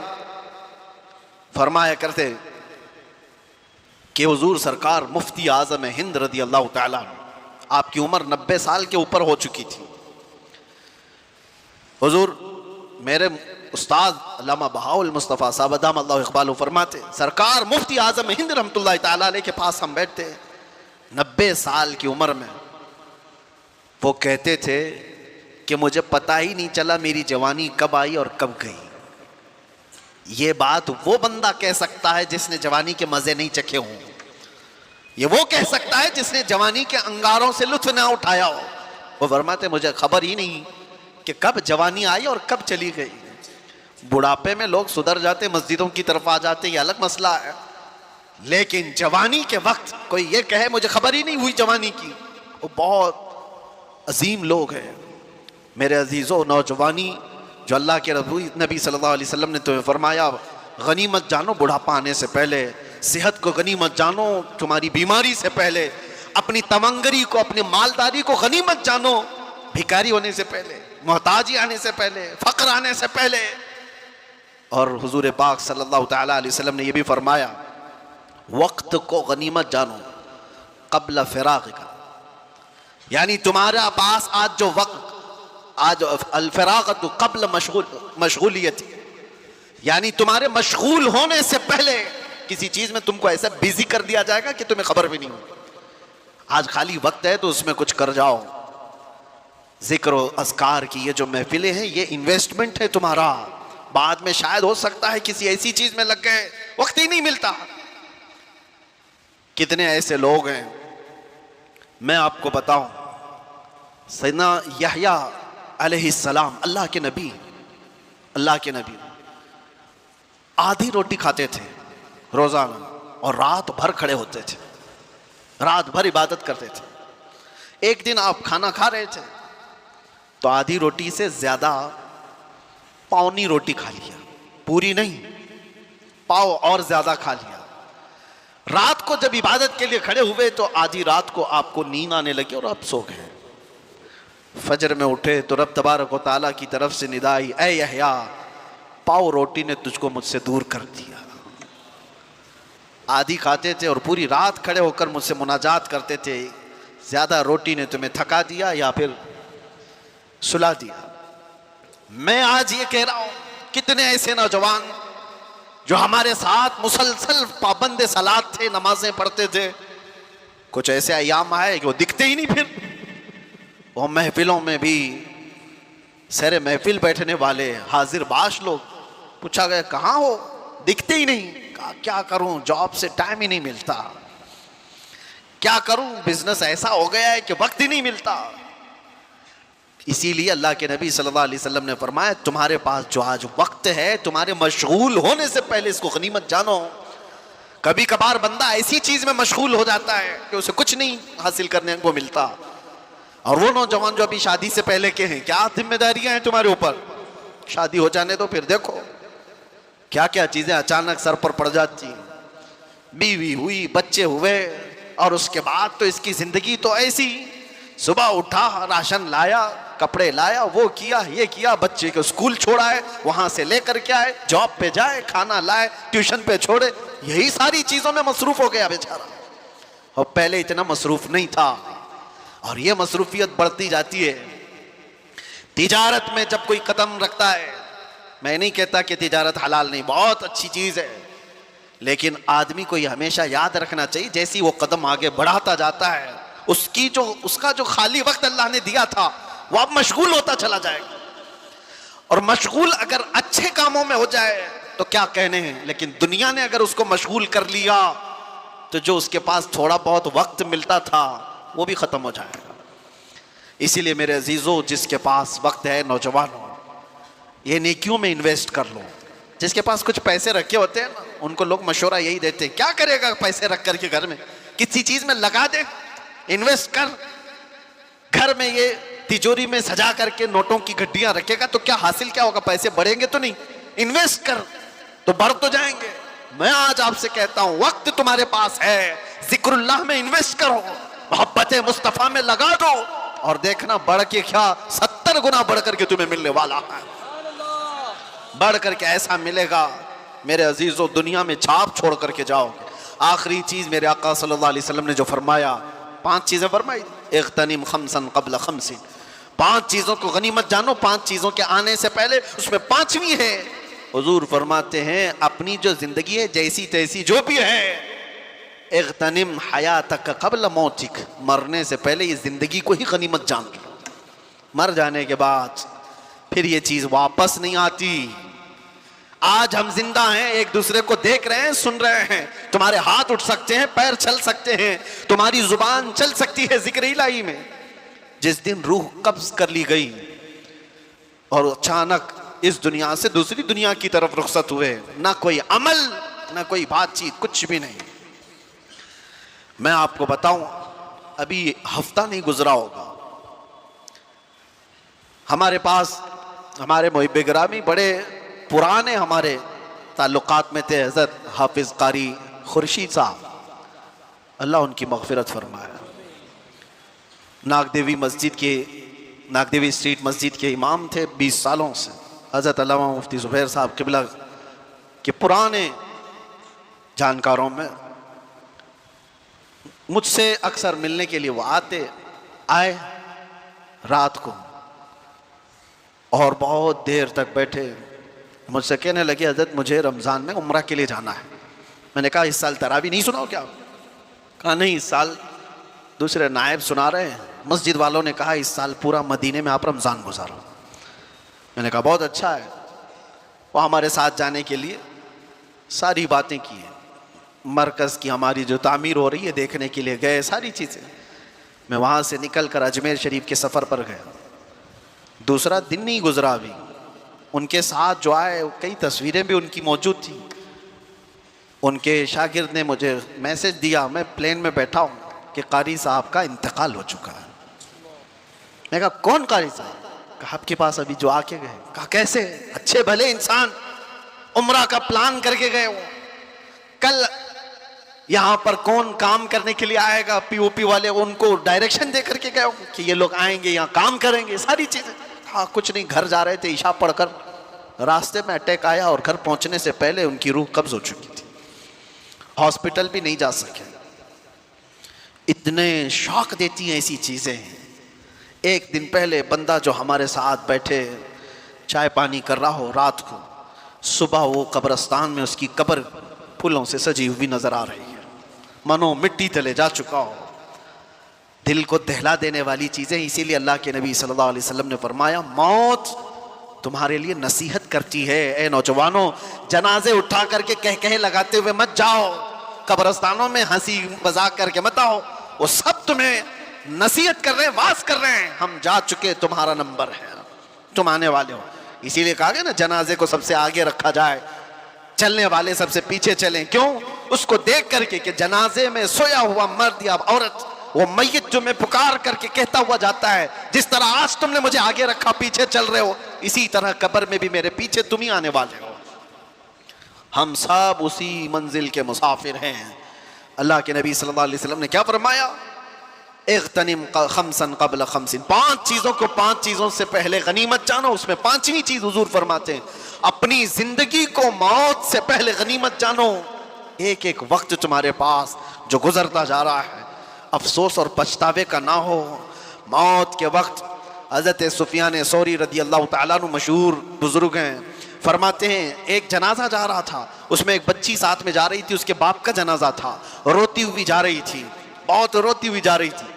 फरमाया करते कि हुजूर सरकार मुफ्ती आजम हिंद रदी अल्लाह ताला अन्हु, आपकी उम्र 90 साल के ऊपर हो चुकी थी। हुजूर मेरे उस्ताद अल्लामा बहाउल मुस्तफ़ा साहब अदाम अल्लाह इक़बाल फरमाते, सरकार मुफ्ती आजम हिंद रहमतुल्लाह ताला अलैह के पास हम बैठते 90 साल की उम्र में, वो कहते थे कि मुझे पता ही नहीं चला मेरी जवानी कब आई और कब गई। ये बात वो बंदा कह सकता है जिसने जवानी के मजे नहीं चखे हों, ये वो कह सकता है जिसने जवानी के अंगारों से लुत्फ ना उठाया हो। वो फरमाते मुझे खबर ही नहीं कि कब जवानी आई और कब चली गई। बुढ़ापे में लोग सुधर जाते, मस्जिदों की तरफ आ जाते, ये अलग मसला है, लेकिन जवानी के वक्त कोई ये कहे मुझे खबर ही नहीं हुई जवानी की, वो बहुत अजीम लोग हैं। मेरे अजीज़ों, नौजवानी जो अल्लाह के नबी सल्लल्लाहु अलैहि वसल्लम ने तुम्हें फरमाया गनीमत जानो बुढ़ापा आने से पहले, सेहत को गनीमत जानो तुम्हारी बीमारी से पहले, अपनी तमंगरी को अपनी मालदारी को गनीमत जानो भिखारी होने से पहले, मोहताजी आने से पहले, फक्र आने से पहले। और हुजूर पाक सल्लल्लाहु तआला अलैहि वसल्लम ने यह भी फरमाया वक्त को गनीमत जानो कब्ल फिराक का, यानी तुम्हारा पास आज जो वक्त, आज अल-फिराक़तु क़ब्ल मशगूलियत, यानी तुम्हारे मशगूल होने से पहले किसी चीज में तुमको ऐसा बिजी कर दिया जाएगा कि तुम्हें खबर भी नहीं हो। आज खाली वक्त है तो उसमें कुछ कर जाओ। जिक्र और अज़कार की ये जो महफिलें हैं ये इन्वेस्टमेंट है तुम्हारा, बाद में शायद हो सकता है किसी ऐसी चीज में लग गए, वक्त ही नहीं मिलता। कितने ऐसे लोग हैं, मैं आपको बताऊं, सैयदना यहया अलैहिस्सलाम अल्लाह के नबी आधी रोटी खाते थे रोजाना और रात भर खड़े होते थे, रात भर इबादत करते थे। एक दिन आप खाना खा रहे थे तो आधी रोटी से ज्यादा पौनी रोटी खा लिया, पूरी नहीं, पाव और ज्यादा खा लिया। रात को जब इबादत के लिए खड़े हुए तो आधी रात को आपको नींद आने लगी और आप सो गए। फजर में उठे तो रब तबारक व तआला की तरफ से निदा आई, ऐ यहया पाव रोटी ने तुझको मुझसे दूर कर दिया। आधी खाते थे और पूरी रात खड़े होकर मुझसे मुनाजात करते थे, ज्यादा रोटी ने तुम्हें थका दिया या फिर सुला दिया। मैं आज ये कह रहा हूं, कितने ऐसे नौजवान जो हमारे साथ मुसलसल पाबंद सलात थे, नमाजें पढ़ते थे, कुछ ऐसे अयाम आए कि वो दिखते ही नहीं। फिर वो महफिलों में भी सरे महफिल बैठने वाले हाजिर बाश लोग, पूछा गया कहाँ हो, दिखते ही नहीं। कहा क्या करूं, जॉब से टाइम ही नहीं मिलता, क्या करूं, बिजनेस ऐसा हो गया है कि वक्त ही नहीं मिलता। इसीलिए अल्लाह के नबी सल्लल्लाहु अलैहि वसल्लम ने फरमाया तुम्हारे पास जो आज वक्त है, तुम्हारे मशगूल होने से पहले इसको गनीमत जानो। कभी कभार बंदा ऐसी चीज में मशगूल हो जाता है कि उसे कुछ नहीं हासिल करने को मिलता। और वो नौजवान जो अभी शादी से पहले के हैं, क्या जिम्मेदारियां हैं तुम्हारे ऊपर, शादी हो जाने दो फिर देखो क्या क्या चीजें अचानक सर पर पड़ जाती। बीवी हुई, बच्चे हुए, और उसके बाद तो इसकी जिंदगी तो ऐसी, सुबह उठा, राशन लाया, कपड़े लाया, वो किया, ये किया, बच्चे को स्कूल छोड़ा है, वहां से लेकर के आए, जॉब पे जाए, खाना लाए, ट्यूशन पे छोड़े, यही सारी चीजों में मसरूफ हो गया बेचारा। और पहले इतना मसरूफ नहीं था, और ये मसरूफियत बढ़ती जाती है। तिजारत में जब कोई कदम रखता है, मैं नहीं कहता कि तिजारत हलाल नहीं, बहुत अच्छी चीज है, लेकिन आदमी को यह हमेशा याद रखना चाहिए जैसी वो कदम आगे बढ़ाता जाता है, उसका जो खाली वक्त अल्लाह ने दिया था वो अब मशगूल होता चला जाएगा। और मशगूल अगर अच्छे कामों में हो जाए तो क्या कहने हैं, लेकिन दुनिया ने अगर उसको मशगूल कर लिया तो जो उसके पास थोड़ा बहुत वक्त मिलता था वो भी खत्म हो जाएगा। इसीलिए मेरे अजीजों, जिसके पास वक्त है, नौजवानों, ये नेकियों में इन्वेस्ट कर लो। जिसके पास कुछ पैसे रखे होते हैं ना, उनको लोग मशवरा यही देते हैं, क्या करेगा पैसे रख करके, घर में किसी चीज में लगा दे, इन्वेस्ट कर। घर में ये तिजोरी में सजा करके नोटों की गड्डियां रखेगा तो क्या हासिल क्या होगा, पैसे बढ़ेंगे तो नहीं, इन्वेस्ट कर तो बढ़ तो जाएंगे। मैं आज आपसे कहता हूं वक्त तुम्हारे पास है, जिक्रुल्लाह में इन्वेस्ट करो, मोहब्बत मुस्तफा में लगा दो, और देखना बढ़ के क्या 70 गुना बढ़ करके तुम्हें मिलने वाला है। बढ़ करके ऐसा मिलेगा मेरे अजीजों, दुनिया में छाप छोड़ करके जाओगे। आखिरी चीज मेरे आका सल्लल्लाहु अलैहि वसल्लम ने जो फरमाया, 5 चीजें फरमाई, इग़्तनिम खम्सन क़ब्ल खम्सिन, 5 चीजों को गनीमत जानो, 5 चीजों के आने से पहले, उसमें 5वीं है, हुजूर फरमाते हैं अपनी जो जिंदगी है जैसी तैसी जो भी है, इग़्तनिम हयातक क़ब्ल मौतिक, मरने से पहले ये जिंदगी को ही गनीमत जान लो। मर जाने के बाद फिर ये चीज वापस नहीं आती। आज हम जिंदा हैं, एक दूसरे को देख रहे हैं, सुन रहे हैं, तुम्हारे हाथ उठ सकते हैं, पैर चल सकते हैं, तुम्हारी जुबान चल सकती है जिक्र इलाही में। जिस दिन रूह कब्ज कर ली गई और अचानक इस दुनिया से दूसरी दुनिया की तरफ रुखसत हुए, ना कोई अमल, ना कोई बातचीत, कुछ भी नहीं। मैं आपको बताऊं, अभी हफ्ता नहीं गुजरा होगा, हमारे पास हमारे मुहिब गिरामी बड़े पुराने हमारे ताल्लुकात में थे, हज़रत हाफिज कारी खुर्शीद साहब, अल्लाह उनकी मग़फ़िरत फरमाए। नागदेवी मस्जिद के, नागदेवी स्ट्रीट मस्जिद के इमाम थे 20 सालों से। हज़रत अल्लामा मुफ्ती ज़ुबैर साहब क़िबला के पुराने जानकारों में मुझसे अक्सर मिलने के लिए वो आए रात को, और बहुत देर तक बैठे, मुझसे कहने लगे हज़रत मुझे रमज़ान में उम्रा के लिए जाना है। मैंने कहा इस साल तरावी नहीं सुनाओ क्या? कहा नहीं, इस साल दूसरे नायब सुना रहे हैं। मस्जिद वालों ने कहा इस साल पूरा मदीने में आप रमज़ान गुजारो। मैंने कहा बहुत अच्छा है। वो हमारे साथ जाने के लिए सारी बातें की हैं, मरकज़ की हमारी जो तामीर हो रही है देखने के लिए गए, सारी चीज़ें। मैं वहाँ से निकल कर अजमेर शरीफ के सफ़र पर गया, दूसरा दिन नहीं गुजरा अभी, उनके साथ जो आए कई तस्वीरें भी उनकी मौजूद थी। उनके शागिर्द ने मुझे मैसेज दिया, मैं प्लेन में बैठा हूँ कि कारी साहब का इंतकाल हो चुका है। मैं कहा कौन कारी साहब? कहा आपके पास अभी जो आके गए। कहा कैसे? अच्छे भले इंसान, उम्रा का प्लान करके गए हो, कल यहाँ पर कौन काम करने के लिए आएगा, पीओपी वाले उनको डायरेक्शन दे करके गए हो कि ये लोग आएंगे यहाँ काम करेंगे, सारी चीज़ें। हाँ कुछ नहीं, घर जा रहे थे, ईशा पढ़कर रास्ते में अटैक आया और घर पहुंचने से पहले उनकी रूह कब्ज हो चुकी थी, हॉस्पिटल भी नहीं जा सके। इतने शौक देती हैं ऐसी चीज़ें। एक दिन पहले बंदा जो हमारे साथ बैठे चाय पानी कर रहा हो, रात को सुबह वो कब्रिस्तान में उसकी कब्र फूलों से सजी हुई नजर आ रही है, मनो मिट्टी तले जा चुका हो, दिल को दहला देने वाली चीज़ें। इसीलिए अल्लाह के नबी सल्लल्लाहु अलैहि वसल्लम ने फरमाया मौत तुम्हारे लिए नसीहत करती है, ए नौजवानों, जनाजे उठा करके कह लगाते हुए मत जाओ, कब्रिस्तानों में हंसी मजाक करके मत आओ, वो सब तुम्हें नसीहत कर रहे हैं, वास कर रहे हैं, हम जा चुके, तुम्हारा नंबर है, तुम आने वाले हो। इसीलिए कहा गया ना जनाजे को सबसे आगे रखा जाए, चलने वाले सबसे पीछे चलें। क्यों? उसको देख करके कि जनाजे में सोया हुआ मर्द या औरत, वो मैयत जो मैं पुकार करके कहता हुआ जाता है, जिस तरह आज तुमने मुझे आगे रखा पीछे चल रहे हो, इसी तरह कब्र में भी मेरे पीछे तुम ही आने वाले हो। हम सब उसी मंजिल के मुसाफिर हैं। अल्लाह के नबी सल्लल्लाहु अलैहि वसल्लम ने क्या फरमाया? इग़्तनिम खम्सन क़ब्ल खम्सिन, 5 चीज़ों को 5 चीज़ों से पहले गनीमत जानो। उसमें 5वीं चीज़ हुजूर फरमाते हैं अपनी जिंदगी को मौत से पहले गनीमत जानो। एक एक वक्त तुम्हारे पास जो गुजरता जा रहा है, अफसोस और पछतावे का ना हो। मौत के वक्त हज़रत सुफियान सौरी रदी अल्लाह तआला अन्हु मशहूर बुजुर्ग हैं, फरमाते हैं एक जनाजा जा रहा था, उसमें एक बच्ची साथ में जा रही थी, उसके बाप का जनाजा था, रोती हुई जा रही थी, बहुत रोती हुई जा रही थी।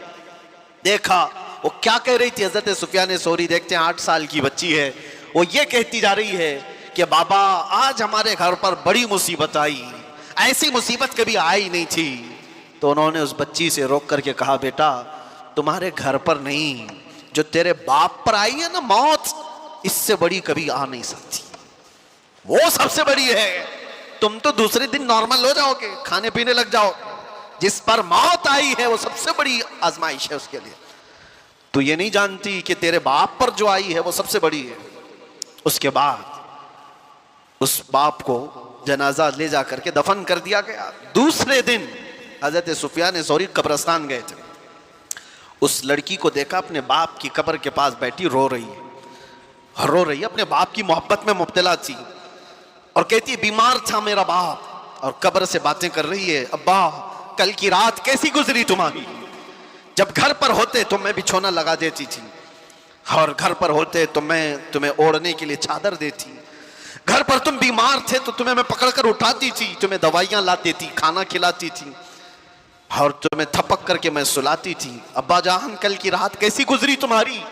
देखा वो क्या कह रही थी, हज़रत सुफियान सौरी देखते हैं 8 साल की बच्ची है, वो ये कहती जा रही है कि बाबा आज हमारे घर पर बड़ी मुसीबत आई, ऐसी मुसीबत कभी आई नहीं थी। तो उन्होंने उस बच्ची से रोक करके कहा बेटा तुम्हारे घर पर नहीं, जो तेरे बाप पर आई है ना मौत, इससे बड़ी कभी आ नहीं सकती, वो सबसे बड़ी है। तुम तो दूसरे दिन नॉर्मल हो जाओगे, खाने पीने लग जाओगे, जिस पर मौत आई है वो सबसे बड़ी आजमाइश है उसके लिए। तू ये नहीं जानती कि तेरे बाप पर जो आई है वो सबसे बड़ी है। उसके बाद उस बाप को जनाजा ले जा करके दफन कर दिया गया। दूसरे दिन हजरत सुफियान सौरी कब्रस्तान गए थे। उस लड़की को देखा अपने बाप की कब्र के पास बैठी रो रही है, अपने बाप की मोहब्बत में मुब्तला थी और कहती है बीमार था मेरा बाप, और कब्र से बातें कर रही है, अब्बा कल की रात कैसी गुजरी तुम्हारी, जब घर पर होते तो मैं बिछोना लगा देती थी, और घर पर होते तो मैं तुम्हें ओढ़ने के लिए चादर देती, घर पर तुम बीमार थे तो तुम्हें मैं पकड़कर उठाती थी, तुम्हें दवाइयां ला देती, खाना खिलाती थी, और तुम्हें थपक करके मैं सुलाती थी। अब्बा जान कल की रात कैसी गुजरी तुम्हारी,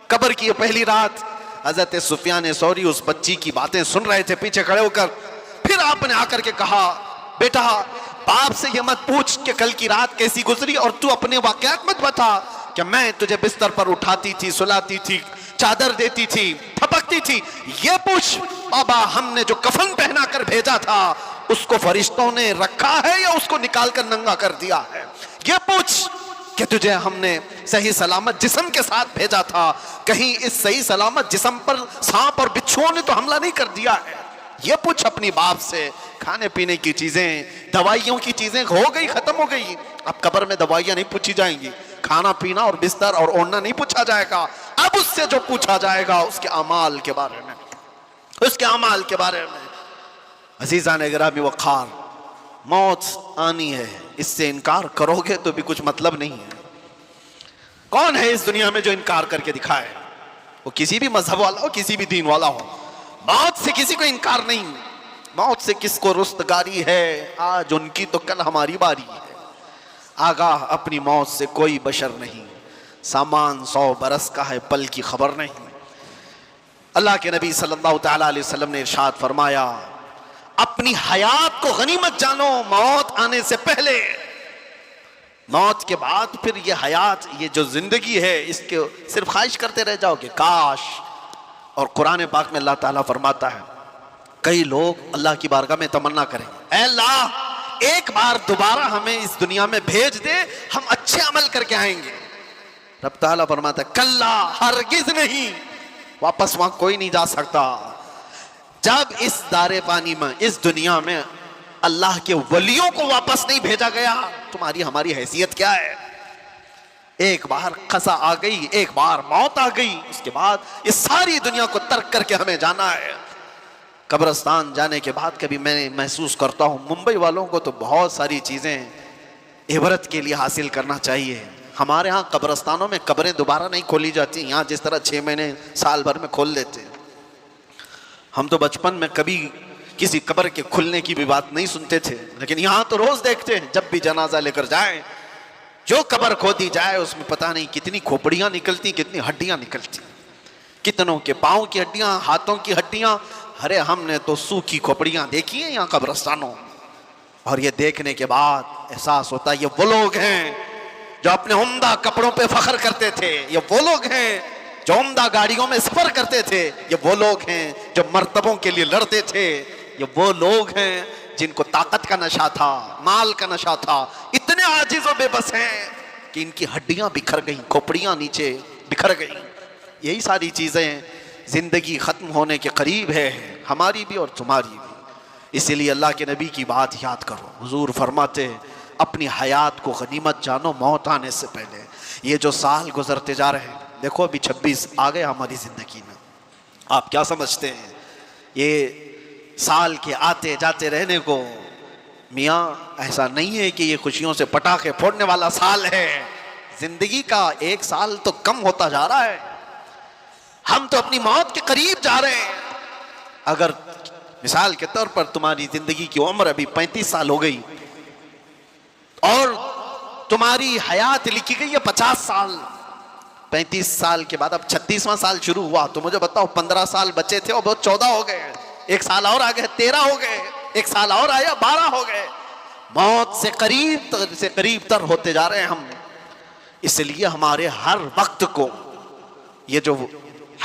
कब्र की पहली रात। हजरत सुफियान सौरी उस बच्ची की बातें सुन रहे थे पीछे खड़े होकर। फिर आपने आकर के कहा, बेटा बाप से ये मत पूछ कि कल की रात कैसी गुजरी और तू अपने वाकयात मत बता कि मैं तुझे बिस्तर पर उठाती थी, सुलाती थी, चादर देती थी, थपकती थी। ये पूछ बाबा हमने जो कफन पहना कर भेजा था उसको फरिश्तों ने रखा है या उसको निकाल कर नंगा कर दिया है। ये पूछ कि तुझे हमने सही सलामत जिस्म के साथ भेजा था, कहीं इस सही सलामत जिस्म पर सांप और बिच्छुओं ने तो हमला नहीं कर दिया है। ये पूछ अपनी बाप से। खाने पीने की चीजें, दवाइयों की चीजें हो गई, खत्म हो गई। अब कब्र में दवाइयां नहीं पूछी जाएंगी, खाना पीना और बिस्तर और ओढ़ना नहीं पूछा जाएगा। अब उससे जो पूछा जाएगा उसके अमाल के बारे में, उसके अमाल के बारे में। अजीज़ान गिरामी वक़ार, मौत आनी है, इससे इनकार करोगे तो भी कुछ मतलब नहीं है। कौन है इस दुनिया में जो इनकार करके दिखाए, वो किसी भी मजहब वाला हो, किसी भी दीन वाला हो। मौत से किसी को इनकार नहीं। मौत से किसको रुस्तगारी है, आज उनकी तो कल हमारी बारी है। आगाह अपनी मौत से कोई बशर नहीं, सामान 100 बरस का है, पल की खबर नहीं। अल्लाह के नबी सल्लल्लाहु तआला अलैहि वसल्लम ने इरशाद फरमाया, अपनी हयात को गनीमत जानो, मौत आने से पहले। मौत के बाद फिर ये हयात, ये जो जिंदगी है, इसके सिर्फ ख्वाहिश करते रह जाओगे काश। और कुरान पाक में अल्लाह ताला फरमाता है, कई लोग अल्लाह की बारगाह में तमन्ना करेंगे, ऐ अल्लाह एक बार दोबारा हमें इस दुनिया में भेज दे, हम अच्छे अमल करके आएंगे। रब ताला फरमाता है, कल्ला हरगिज नहीं, वापस वहां कोई नहीं जा सकता। जब इस दारे पानी में, इस दुनिया में अल्लाह के वलियों को वापस नहीं भेजा गया, तुम्हारी हमारी हैसियत क्या है। एक बार कज़ा आ गई, एक बार मौत आ गई, उसके बाद इस सारी दुनिया को तर्क करके हमें जाना है। कब्रिस्तान जाने के बाद कभी मैं महसूस करता हूँ, मुंबई वालों को तो बहुत सारी चीज़ें इबरत के लिए हासिल करना चाहिए। हमारे यहाँ कब्रिस्तानों में कब्रें दोबारा नहीं खोली जाती, यहाँ जिस तरह 6 महीने साल भर में खोल देते हैं। हम तो बचपन में कभी किसी कब्र के खुलने की भी बात नहीं सुनते थे, लेकिन यहाँ तो रोज देखते हैं। जब भी जनाजा लेकर जाए, जो कब्र खोदी जाए उसमें पता नहीं कितनी खोपड़ियाँ निकलती, कितनी हड्डियाँ निकलती, कितनों के पाँव की हड्डियाँ, हाथों की हड्डियाँ। अरे हमने तो सूखी खोपड़ियाँ देखी हैं यहाँ कब्रिस्तानों। और ये देखने के बाद एहसास होता है, ये वो लोग हैं जो अपने उम्दा कपड़ों पे फख्र करते थे, ये वो लोग हैं जो उम्दा गाड़ियों में सफर करते थे, ये वो लोग हैं जो मर्तबों के लिए लड़ते थे, ये वो लोग हैं जिनको ताकत का नशा था, माल का नशा था। इतने आजिज और बेबस हैं कि इनकी हड्डियां बिखर गई, खोपड़ियां नीचे बिखर गई। यही सारी चीजें, जिंदगी खत्म होने के करीब है, हमारी भी और तुम्हारी भी। इसीलिए अल्लाह के नबी की बात याद करो। हुजूर फरमाते, अपनी हयात को गनीमत जानो, मौत आने से पहले। ये जो साल गुजरते जा रहे हैं, देखो अभी 26 आ गए हमारी जिंदगी में, आप क्या समझते हैं ये साल के आते जाते रहने को? मियाँ ऐसा नहीं है कि ये खुशियों से पटाखे फोड़ने वाला साल है। जिंदगी का एक साल तो कम होता जा रहा है, हम तो अपनी मौत के करीब जा रहे हैं। अगर मिसाल के तौर पर तुम्हारी जिंदगी की उम्र अभी 35 साल हो गई और तुम्हारी हयात लिखी गई है 50 साल, 35 साल के बाद अब 36वां साल शुरू हुआ, तो मुझे बताओ 15 साल बचे थे और बहुत 14 हो गए, एक साल और आ गए 13 हो गए, एक साल और आया 12 हो गए। मौत से करीब तर होते जा रहे हैं हम। इसलिए हमारे हर वक्त को ये जो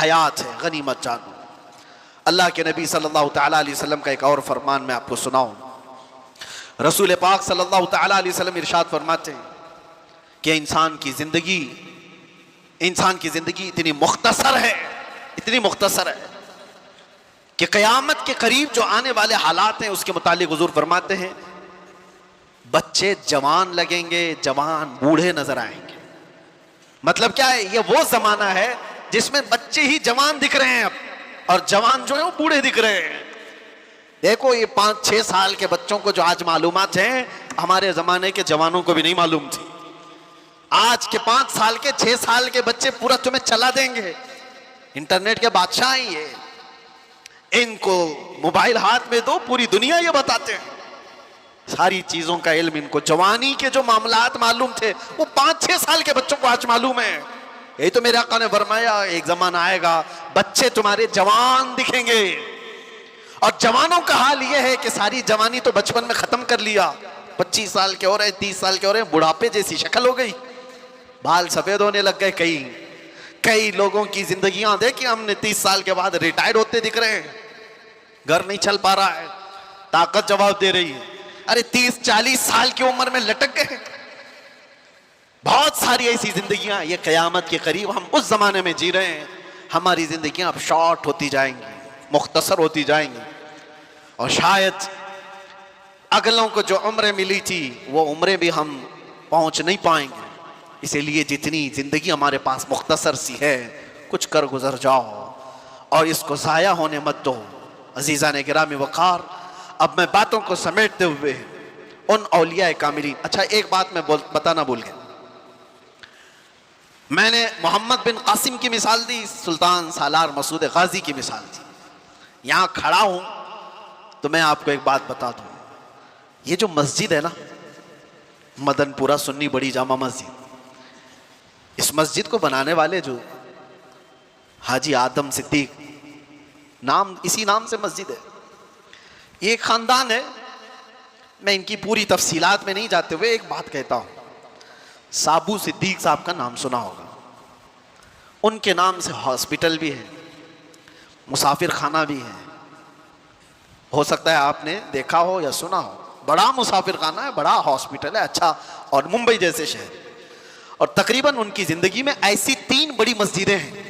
हयात है गनीमत जानो। अल्लाह के नबी सल्लल्लाहु तआला अलैहि वसल्लम का एक और फरमान मैं आपको सुनाऊं। रसूल पाक सल्लल्लाहु तआला अलैहि वसल्लम इरशाद फरमाते हैं कि इंसान की जिंदगी इतनी मुख्तसर है, इतनी मुख्तसर है कि क़यामत के करीब जो आने वाले हालात हैं उसके मुतालिक हुजूर फरमाते हैं बच्चे जवान लगेंगे, जवान बूढ़े नजर आएंगे। मतलब क्या है, ये वो जमाना है जिसमें बच्चे ही जवान दिख रहे हैं अब, और जवान जो है वो बूढ़े दिख रहे हैं। देखो ये 5-6 साल के बच्चों को जो आज मालूमात हैं, हमारे जमाने के जवानों को भी नहीं मालूम थी। आज के 5 साल के 6 साल के बच्चे पूरा तुम्हें चला देंगे। इंटरनेट के बादशाह ही ये, इनको मोबाइल हाथ में दो, पूरी दुनिया ये बताते हैं, सारी चीजों का इल्म इनको। जवानी के जो मामलात मालूम थे वो 5-6 साल के बच्चों को आज मालूम है। यही तो मेरे आका ने फरमाया एक जमाना आएगा बच्चे तुम्हारे जवान दिखेंगे। और जवानों का हाल यह है कि सारी जवानी तो बचपन में खत्म कर लिया, 25 साल के हो रहे, 30 साल के हो रहे, बुढ़ापे जैसी शक्ल हो गई, बाल सफेद होने लग गए। कई लोगों की जिंदगियां देखी हमने, 30 साल के बाद रिटायर्ड होते दिख रहे हैं, घर नहीं चल पा रहा है, ताकत जवाब दे रही है। अरे 30-40 साल की उम्र में लटक गए। बहुत सारी ऐसी जिंदगियां, ये क़यामत के करीब हम उस जमाने में जी रहे हैं। हमारी जिंदगियां अब शॉर्ट होती जाएंगी, मुख्तसर होती जाएंगी, और शायद अगलों को जो उम्रें मिली थी वो उम्रें भी हम पहुंच नहीं पाएंगे। इसीलिए जितनी जिंदगी हमारे पास मुख्तसर सी है, कुछ कर गुजर जाओ और इसको ज़ाया होने मत दो। अजीज़ा ने गिरामी वक़ार, अब मैं बातों को समेटते हुए उन औलिया कामिलीन, अच्छा एक बात मैं बताना भूल गया, मैंने मोहम्मद बिन कासिम की मिसाल दी, सुल्तान सालार मसूद गाजी की मिसाल दी। यहां खड़ा हूं तो मैं आपको एक बात बता दूं, ये जो मस्जिद है ना, मदनपुरा सुन्नी बड़ी जामा मस्जिद, इस मस्जिद को बनाने वाले जो हाजी आदम सिद्दीक, नाम इसी नाम से मस्जिद है, ये एक खानदान है। मैं इनकी पूरी तफसीलात में नहीं जाते हुए एक बात कहता हूं, साबू सिद्दीक साहब का नाम सुना होगा, उनके नाम से हॉस्पिटल भी है, मुसाफिर खाना भी है, हो सकता है आपने देखा हो या सुना हो। बड़ा मुसाफिर खाना है, बड़ा हॉस्पिटल है, अच्छा, और मुंबई जैसे शहर, और तकरीबन उनकी जिंदगी में ऐसी 3 बड़ी मस्जिदें हैं।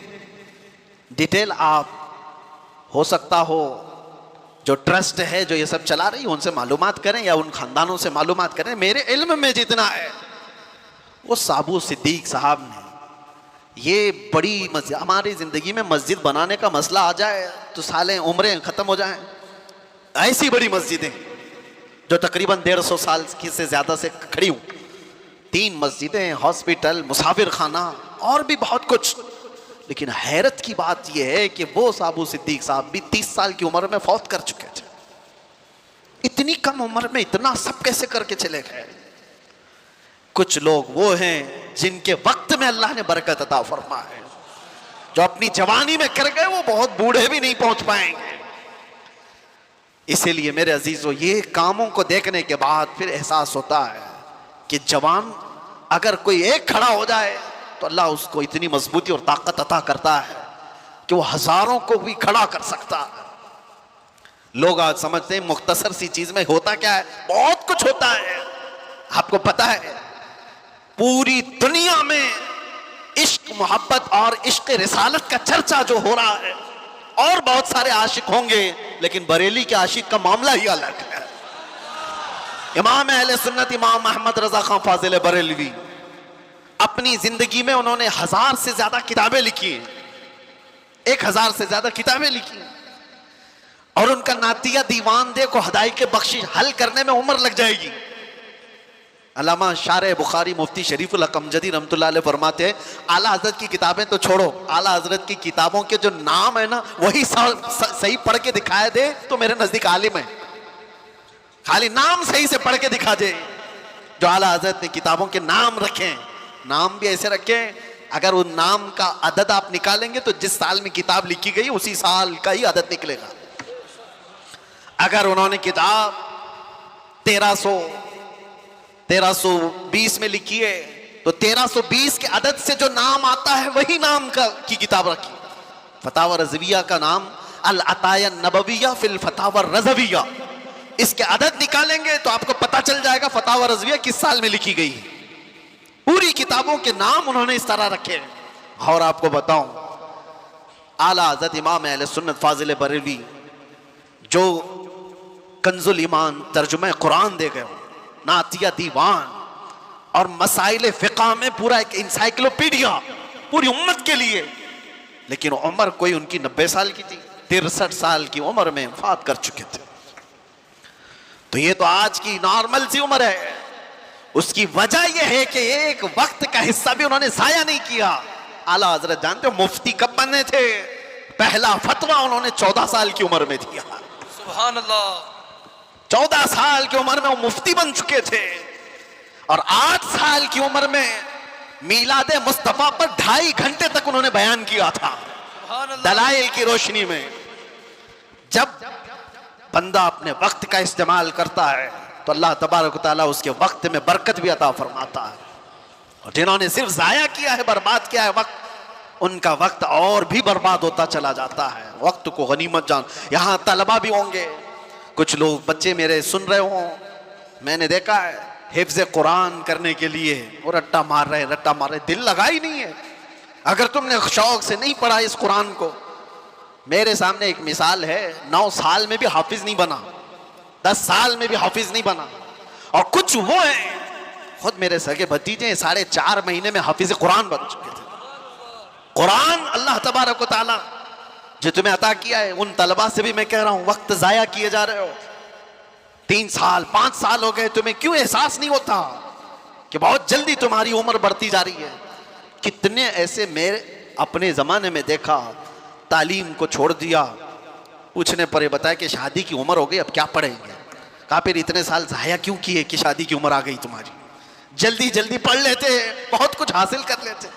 डिटेल आप हो सकता हो जो ट्रस्ट है जो ये सब चला रही है उनसे मालूमात करें या उन खानदानों से मालूमात करें। मेरे इल्म में जितना है वो साबू सिद्दीक साहब ने ये बड़ी मस्जिद, हमारी ज़िंदगी में मस्जिद बनाने का मसला आ जाए तो साले उम्रें ख़त्म हो जाएं। ऐसी बड़ी मस्जिदें जो तकरीबन 150 साल की से ज़्यादा से खड़ी हूँ, 3 मस्जिदें, हॉस्पिटल, मुसाफिर खाना और भी बहुत कुछ। लेकिन हैरत की बात यह है कि वो साबू सिद्दीक साहब भी 30 साल की उम्र में फौत कर चुके थे। इतनी कम उम्र में इतना सब कैसे करके चले गए? कुछ लोग वो हैं जिनके वक्त में अल्लाह ने बरकत अता फरमाया, जो अपनी जवानी में कर गए वो बहुत बूढ़े भी नहीं पहुंच पाएंगे। इसीलिए मेरे अजीजों, ये कामों को देखने के बाद फिर एहसास होता है कि जवान अगर कोई एक खड़ा हो जाए तो अल्लाह उसको इतनी मजबूती और ताकत अता करता है कि वो हजारों को भी खड़ा कर सकता है। लोग आज समझते हैं मुख्तसर सी चीज में होता क्या है, बहुत कुछ होता है। आपको पता है पूरी दुनिया में इश्क, मोहब्बत और इश्क रिसालत का चर्चा जो हो रहा है, और बहुत सारे आशिक होंगे, लेकिन बरेली के आशिक का मामला ही अलग है। इमाम अहले सुन्नत इमाम अहमद रजा खान फाजिल बरेलवी, अपनी जिंदगी में उन्होंने 1000 से ज्यादा किताबें लिखी, 1000 से ज्यादा किताबें लिखी, और उनका नातिया दीवान दे को हदाई के बख्शिश हल करने में उम्र लग जाएगी। अल्लामा शारे बुखारी मुफ्ती शरीफुल हक अमजदी रहमतुल्लाह अलैह फरमाते हैं, आला हजरत की किताबें तो छोड़ो, आला हजरत की किताबों के जो नाम है ना वही सही पढ़ के दिखाया दे तो मेरे नजदीक आलिम है। खाली नाम सही से पढ़ के दिखा दे। जो आला हजरत ने किताबों के नाम रखे, नाम भी ऐसे रखे, अगर उन नाम का अदद आप निकालेंगे तो जिस साल में किताब लिखी गई उसी साल का ही अदद निकलेगा। अगर उन्होंने किताब 1320 में लिखी है तो 1320 के अदद से जो नाम आता है वही नाम की किताब रखी। फतावा रज़विया का नाम अल अताया नबविया फिल फतावा रज़विया, इसके अदद निकालेंगे तो आपको पता चल जाएगा फतावा रज़विया किस साल में लिखी गई। पूरी किताबों के नाम उन्होंने इस तरह रखे हैं। और आपको बताऊं, आला हज़रत इमाम अहले सुन्नत फाजिल बरेलवी जो कंजुल ईमान तर्जुमा कुरान दे गए, नातिया दीवान और मसाइल फिक़ा में पूरा एक इंसाइक्लोपीडिया पूरी उम्मत के लिए। लेकिन उम्र कोई उनकी 90 साल की थी, 63 साल की उम्र में वफात कर चुके थे। तो ये तो आज की नॉर्मल सी उम्र है। उसकी वजह यह है कि एक वक्त का हिस्सा भी उन्होंने जाया नहीं किया। आला हजरत जानते हो मुफ्ती कब बने थे? पहला फतवा उन्होंने 14 साल की उम्र में दिया। सुभान अल्लाह। 14 साल की उम्र में वो मुफ्ती बन चुके थे और 8 साल की उम्र में मीलाद मुस्तफा पर 2.5 घंटे तक उन्होंने बयान किया था सुभान अल्लाह। दलाइल की रोशनी में। जब बंदा अपने वक्त का इस्तेमाल करता है तो अल्लाह तबारक व तआला उसके वक्त में बरकत भी अता फरमाता है। और जिन्होंने सिर्फ जाया किया है, बर्बाद किया है वक्त, उनका वक्त और भी बर्बाद होता चला जाता है। वक्त को गनीमत जान। यहाँ तलबा भी होंगे, कुछ लोग बच्चे मेरे सुन रहे हों, मैंने देखा है हिफ्ज़ कुरान करने के लिए वो रट्टा मार रहे, दिल लगा ही नहीं है। अगर तुमने शौक से नहीं पढ़ा इस कुरान को, मेरे सामने एक मिसाल है, 9 साल में भी हाफिज नहीं बना, 10 साल में भी हाफिज नहीं बना। और कुछ वो है, खुद मेरे सगे भतीजे 4.5 महीने में हाफिज कुरान बन चुके थे। कुरान अल्लाह तबारक व तआला जो तुम्हें अता किया है, उन तलबा से भी मैं कह रहा हूं वक्त जाया किए जा रहे हो। 3 साल 5 साल हो गए, तुम्हें क्यों एहसास नहीं होता कि बहुत जल्दी तुम्हारी उम्र बढ़ती जा रही है? कितने ऐसे मेरे अपने जमाने में देखा, तालीम को छोड़ दिया, पूछने पर ये बताया कि शादी की उम्र हो गई, अब क्या पढ़ेंगे। कहा फिर इतने साल जाया क्यों किए कि शादी की उम्र आ गई तुम्हारी? जल्दी जल्दी पढ़ लेते, बहुत कुछ हासिल कर लेते।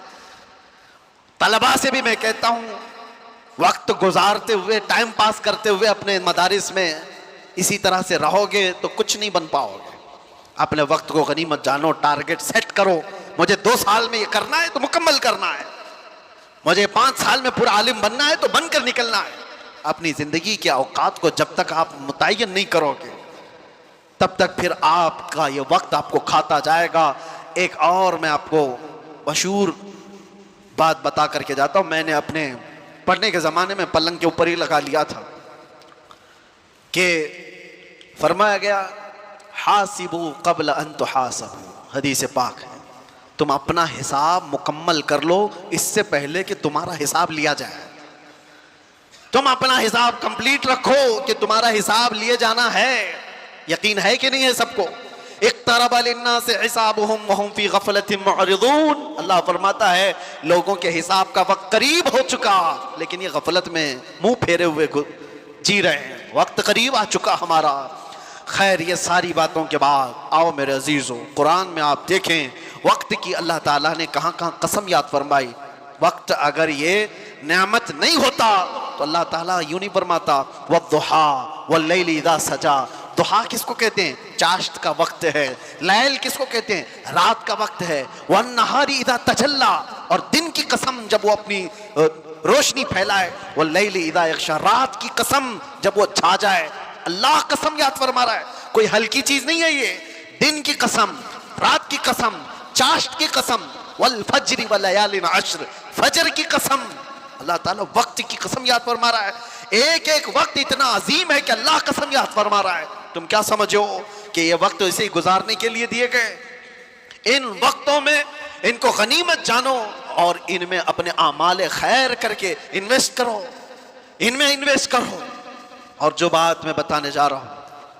तलबा से भी मैं कहता हूं वक्त गुजारते हुए, टाइम पास करते हुए अपने मदारिस में इसी तरह से रहोगे तो कुछ नहीं बन पाओगे। अपने वक्त को गनीमत जानो, टारगेट सेट करो। मुझे 2 साल में ये करना है तो मुकम्मल करना है, मुझे 5 साल में पूरा आलिम बनना है तो बनकर निकलना है। अपनी जिंदगी के औकात को जब तक आप मुतय्यन नहीं करोगे तब तक फिर आपका ये वक्त आपको खाता जाएगा। एक और मैं आपको मशहूर बात बता करके जाता हूं। मैंने अपने पढ़ने के ज़माने में पलंग के ऊपर ही लगा लिया था कि फरमाया गया हासिबू क़ब्ल अन तुहासबू, हदीस पाक है, तुम अपना हिसाब मुकम्मल कर लो इससे पहले कि तुम्हारा हिसाब लिया जाए। तुम अपना हिसाब कंप्लीट रखो कि तुम्हारा हिसाब लिए जाना है। यकीन है कि नहीं है सबको? इक़्तरब लिन्नासि हिसाबुहुम वहुम फी गफ़लतिन मुअरिदून। अल्लाह फरमाता है लोगों के हिसाब का वक्त करीब हो चुका, लेकिन ये गफलत में मुंह फेरे हुए जी रहे हैं। वक्त करीब आ चुका हमारा। खैर, ये सारी बातों के बाद आओ मेरे अजीजों, कुरान में आप देखें वक्त की अल्लाह ताला ने कहाँ कहाँ कसम याद फरमाई। वक्त अगर ये नेमत नहीं होता तो अल्लाह ताला यूं नहीं फरमाता वद्दुहा वल्लैलि इज़ा सजा। दुहा किसको कहते हैं? चाश्त का वक्त है। लैल किसको कहते हैं? रात का वक्त है। वन्नहारी इज़ा तजल्ला, और दिन की कसम जब वो अपनी रोशनी फैलाए। वल्लैलि इज़ा यग़शा, रात की कसम जब वो छा जाए। अल्लाह कसम याद फरमा रहा है, कोई हल्की चीज नहीं है ये। दिन की कसम, रात की कसम, चाश्त की कसम, वल फज्र व लयालिन अश्र, फजर की कसम। अल्लाह ताला वक्त की कसम याद फरमा रहा है। एक एक वक्त इतना अजीम है कि अल्लाह कसम याद फरमा रहा है। तुम क्या समझो कि ये वक्त इसे गुजारने के लिए दिए गए? इन वक्तों में इनको गनीमत जानो और इनमें अपने आमाल खैर करके इन्वेस्ट करो, इनमें इन्वेस्ट करो। और जो बात मैं बताने जा रहा हूं,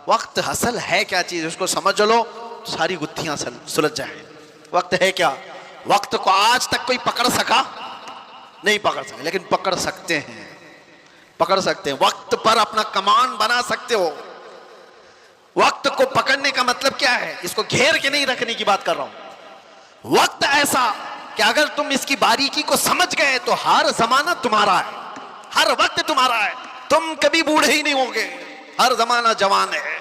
वक्त असल है क्या चीज, उसको समझ लो तो सारी गुत्थियां सुलझ जाए। वक्त है क्या? वक्त को आज तक कोई पकड़ सका? नहीं पकड़ सके, लेकिन पकड़ सकते हैं, पकड़ सकते हैं। वक्त पर अपना कमान बना सकते हो। वक्त को पकड़ने का मतलब क्या है? इसको घेर के नहीं रखने की बात कर रहा हूं। वक्त ऐसा कि अगर तुम इसकी बारीकी को समझ गए तो हर जमाना तुम्हारा है, हर वक्त तुम्हारा है। तुम कभी बूढ़े ही नहीं होंगे, हर जमाना जवान है।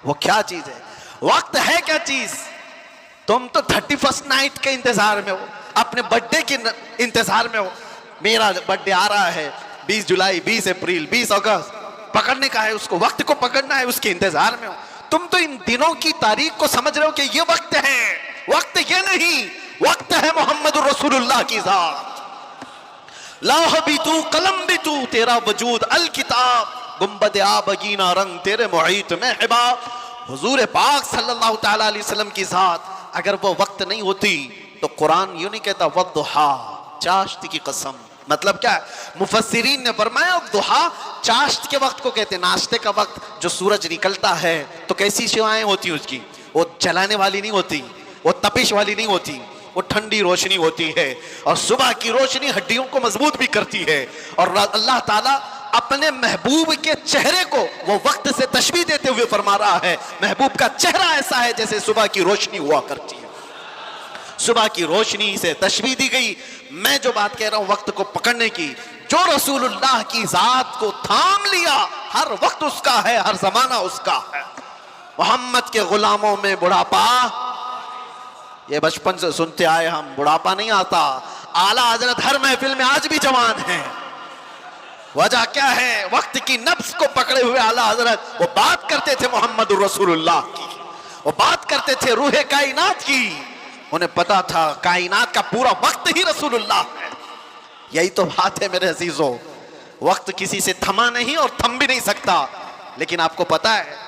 वो क्या चीज है? वक्त है क्या चीज? तुम तो 31st नाइट के इंतजार में हो, अपने बर्थडे के इंतजार में हो। मेरा बर्थडे आ रहा है 20 जुलाई, 20 अप्रैल, 20 अगस्त, पकड़ने का है उसको, वक्त को पकड़ना है, उसके इंतजार में हो। तुम तो इन दिनों की तारीख को समझ रहे हो कि ये वक्त है। वक्त ये नहीं, वक्त है मोहम्मद रसूलुल्लाह की जात। लौह भी तू, कलम भी तू, तेरा वजूद अल किताब। गुंबद आबगीना रंग तेरे मुहीत में हिबा। हुजूर पाक सल्लल्लाहु तआला अलैहि वसल्लम की जात अगर वो वक्त नहीं होती तो कुरान यूं नहीं कहता वद्दुहा, चाश्त की कसम। मतलब क्या है? मुफस्सिरीन ने फरमाया दुहा चाश्त के वक्त को कहते, नाश्ते का वक्त जो सूरज निकलता है तो कैसी शिवाएं होती उसकी, वो जलाने वाली नहीं होती, वो तपिश वाली नहीं होती, वो ठंडी रोशनी होती है। और सुबह की रोशनी हड्डियों को मजबूत भी करती है। और अल्लाह ताला अपने महबूब के चेहरे को वो वक्त से तशबीह देते हुए फरमा रहा है, महबूब का चेहरा ऐसा है जैसे सुबह की रोशनी हुआ करती है। सुबह की रोशनी से तशबीह दी गई। मैं जो बात कह रहा हूं वक्त को पकड़ने की, जो रसूलुल्लाह की जात को थाम लिया, हर वक्त उसका है, हर जमाना उसका है। मोहम्मद के गुलामों में बुढ़ापा, ये बचपन से सुनते आए हम, बुढ़ापा नहीं आता। आला हजरत हर महफिल में आज भी जवान है। वजह क्या है? वक्त की नब्ज को पकड़े हुए आला हजरत वो बात करते थे मोहम्मद रसूलुल्लाह की, वो बात करते थे रूहे कायनात की। उन्हें पता था कायनात का पूरा वक्त ही रसूलुल्लाह है। यही तो बात है मेरे अजीजों, वक्त किसी से थमा नहीं और थम भी नहीं सकता। लेकिन आपको पता है